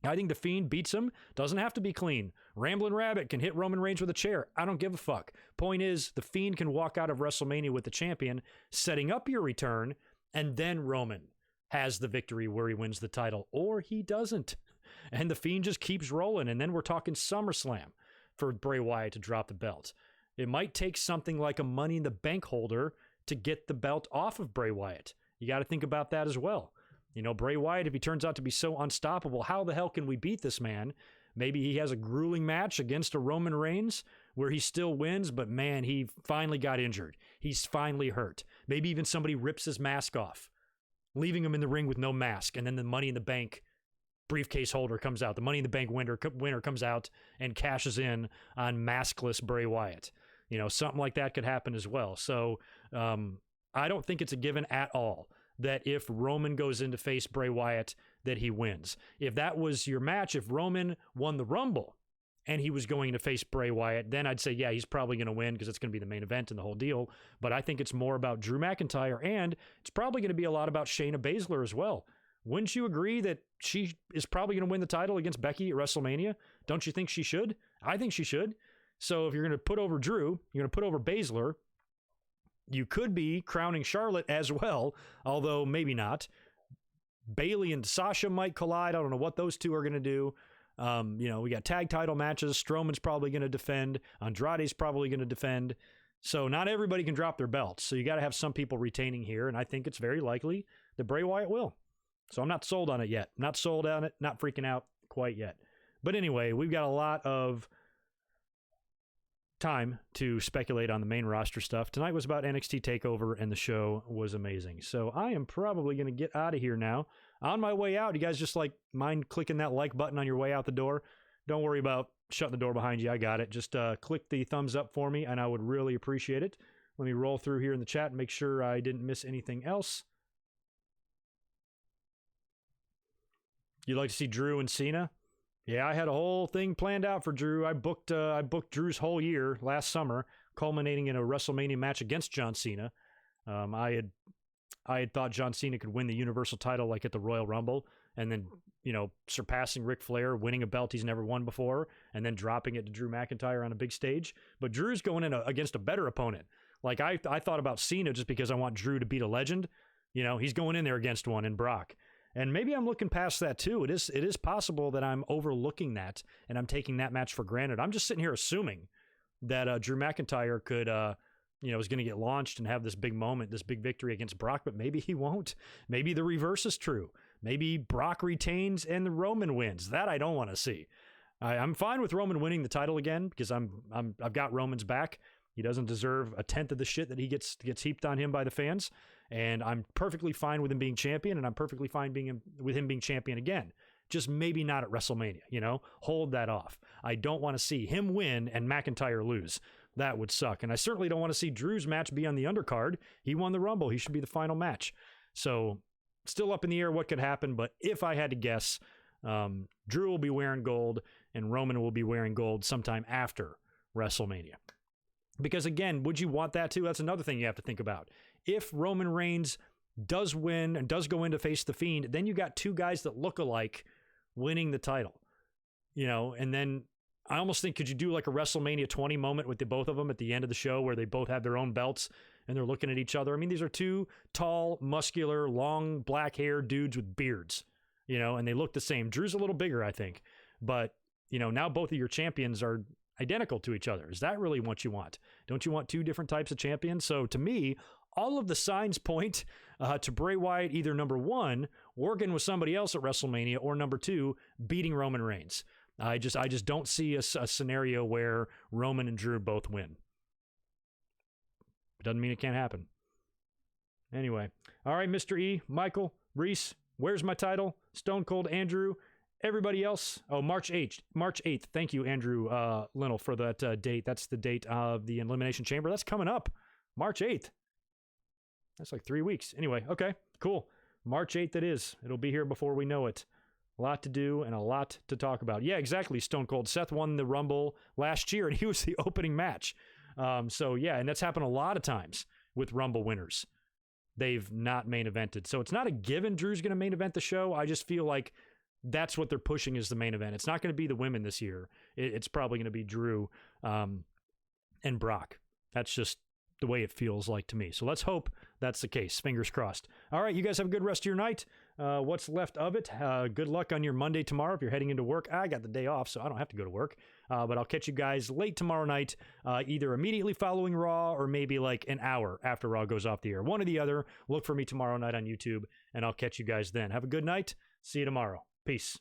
I think the Fiend beats him. Doesn't have to be clean. Ramblin' Rabbit can hit Roman Reigns with a chair. I don't give a fuck. Point is, the Fiend can walk out of WrestleMania with the champion, setting up your return, and then Roman has the victory where he wins the title. Or he doesn't. And the Fiend just keeps rolling, and then we're talking SummerSlam for Bray Wyatt to drop the belt. It might take something like a Money in the Bank holder to get the belt off of Bray Wyatt. You got to think about that as well. Bray Wyatt, if he turns out to be so unstoppable, how the hell can we beat this man? Maybe he has a grueling match against a Roman Reigns where he still wins, but man, he finally got injured. He's finally hurt. Maybe even somebody rips his mask off, leaving him in the ring with no mask, and then the Money in the Bank briefcase holder comes out. The Money in the Bank winner comes out and cashes in on maskless Bray Wyatt. Something like that could happen as well. So I don't think it's a given at all that if Roman goes in to face Bray Wyatt, that he wins. If that was your match, if Roman won the Rumble and he was going to face Bray Wyatt, then I'd say, yeah, he's probably going to win because it's going to be the main event and the whole deal. But I think it's more about Drew McIntyre, and it's probably going to be a lot about Shayna Baszler as well. Wouldn't you agree that she is probably going to win the title against Becky at WrestleMania? Don't you think she should? I think she should. So if you're going to put over Drew, you're going to put over Baszler, you could be crowning Charlotte as well, although maybe not. Bayley and Sasha might collide. I don't know what those two are going to do. We got tag title matches. Strowman's probably going to defend. Andrade's probably going to defend. So not everybody can drop their belts. So you got to have some people retaining here, and I think it's very likely that Bray Wyatt will. So I'm not sold on it yet. Not sold on it. Not freaking out quite yet. But anyway, we've got a lot of time to speculate on the main roster stuff. Tonight was about NXT TakeOver, and the show was amazing. So I am probably going to get out of here now. On my way out, you guys just mind clicking that like button on your way out the door? Don't worry about shutting the door behind you. I got it. Just click the thumbs up for me, and I would really appreciate it. Let me roll through here in the chat and make sure I didn't miss anything else. You'd like to see Drew and Cena? Yeah, I had a whole thing planned out for Drew. I booked Drew's whole year last summer, culminating in a WrestleMania match against John Cena. I had thought John Cena could win the Universal title like at the Royal Rumble, and then surpassing Ric Flair, winning a belt he's never won before, and then dropping it to Drew McIntyre on a big stage. But Drew's going in against a better opponent. Like I thought about Cena just because I want Drew to beat a legend. He's going in there against one in Brock. And maybe I'm looking past that too. It is possible that I'm overlooking that and I'm taking that match for granted. I'm just sitting here assuming that Drew McIntyre could, is going to get launched and have this big moment, this big victory against Brock, but maybe he won't. Maybe the reverse is true. Maybe Brock retains and the Roman wins. That I don't want to see. I'm fine with Roman winning the title again because I've got Roman's back. He doesn't deserve a tenth of the shit that he gets heaped on him by the fans. And I'm perfectly fine with him being champion, and I'm perfectly fine with him being champion again. Just maybe not at WrestleMania, Hold that off. I don't want to see him win and McIntyre lose. That would suck. And I certainly don't want to see Drew's match be on the undercard. He won the Rumble. He should be the final match. So still up in the air what could happen, but if I had to guess, Drew will be wearing gold and Roman will be wearing gold sometime after WrestleMania. Because again, would you want that too? That's another thing you have to think about. If Roman Reigns does win and does go in to face The Fiend, then you got two guys that look alike winning the title. And then I almost think, could you do like a WrestleMania 20 moment with the both of them at the end of the show where they both have their own belts and they're looking at each other? I mean, these are two tall, muscular, long, black hair dudes with beards, and they look the same. Drew's a little bigger, I think. But, now both of your champions are identical to each other. Is that really what you want? Don't you want two different types of champions? So to me, all of the signs point to Bray Wyatt either number one, working with somebody else at WrestleMania, or number two, beating Roman Reigns. I just don't see a scenario where Roman and Drew both win. Doesn't mean it can't happen. Anyway, all right, Mr. E, Michael, Reese, where's my title? Stone Cold Andrew, everybody else. Oh, March 8th. Thank you, Andrew Linnell, for that date. That's the date of the Elimination Chamber. That's coming up, March 8th. That's like 3 weeks. Anyway, okay, cool. March 8th it is. It'll be here before we know it. A lot to do and a lot to talk about. Yeah, exactly, Stone Cold. Seth won the Rumble last year, and he was the opening match. So, yeah, and that's happened a lot of times with Rumble winners. They've not main evented. So it's not a given Drew's going to main event the show. I just feel like that's what they're pushing as the main event. It's not going to be the women this year. It's probably going to be Drew and Brock. That's just the way it feels like to me. So let's hope that's the case. Fingers crossed. All right, you guys have a good rest of your night. What's left of it. Good luck on your Monday tomorrow if you're heading into work. I got the day off, so I don't have to go to work. But I'll catch you guys late tomorrow night, either immediately following Raw or maybe like an hour after Raw goes off the air. One or the other. Look for me tomorrow night on YouTube, and I'll catch you guys then. Have a good night. See you tomorrow. Peace.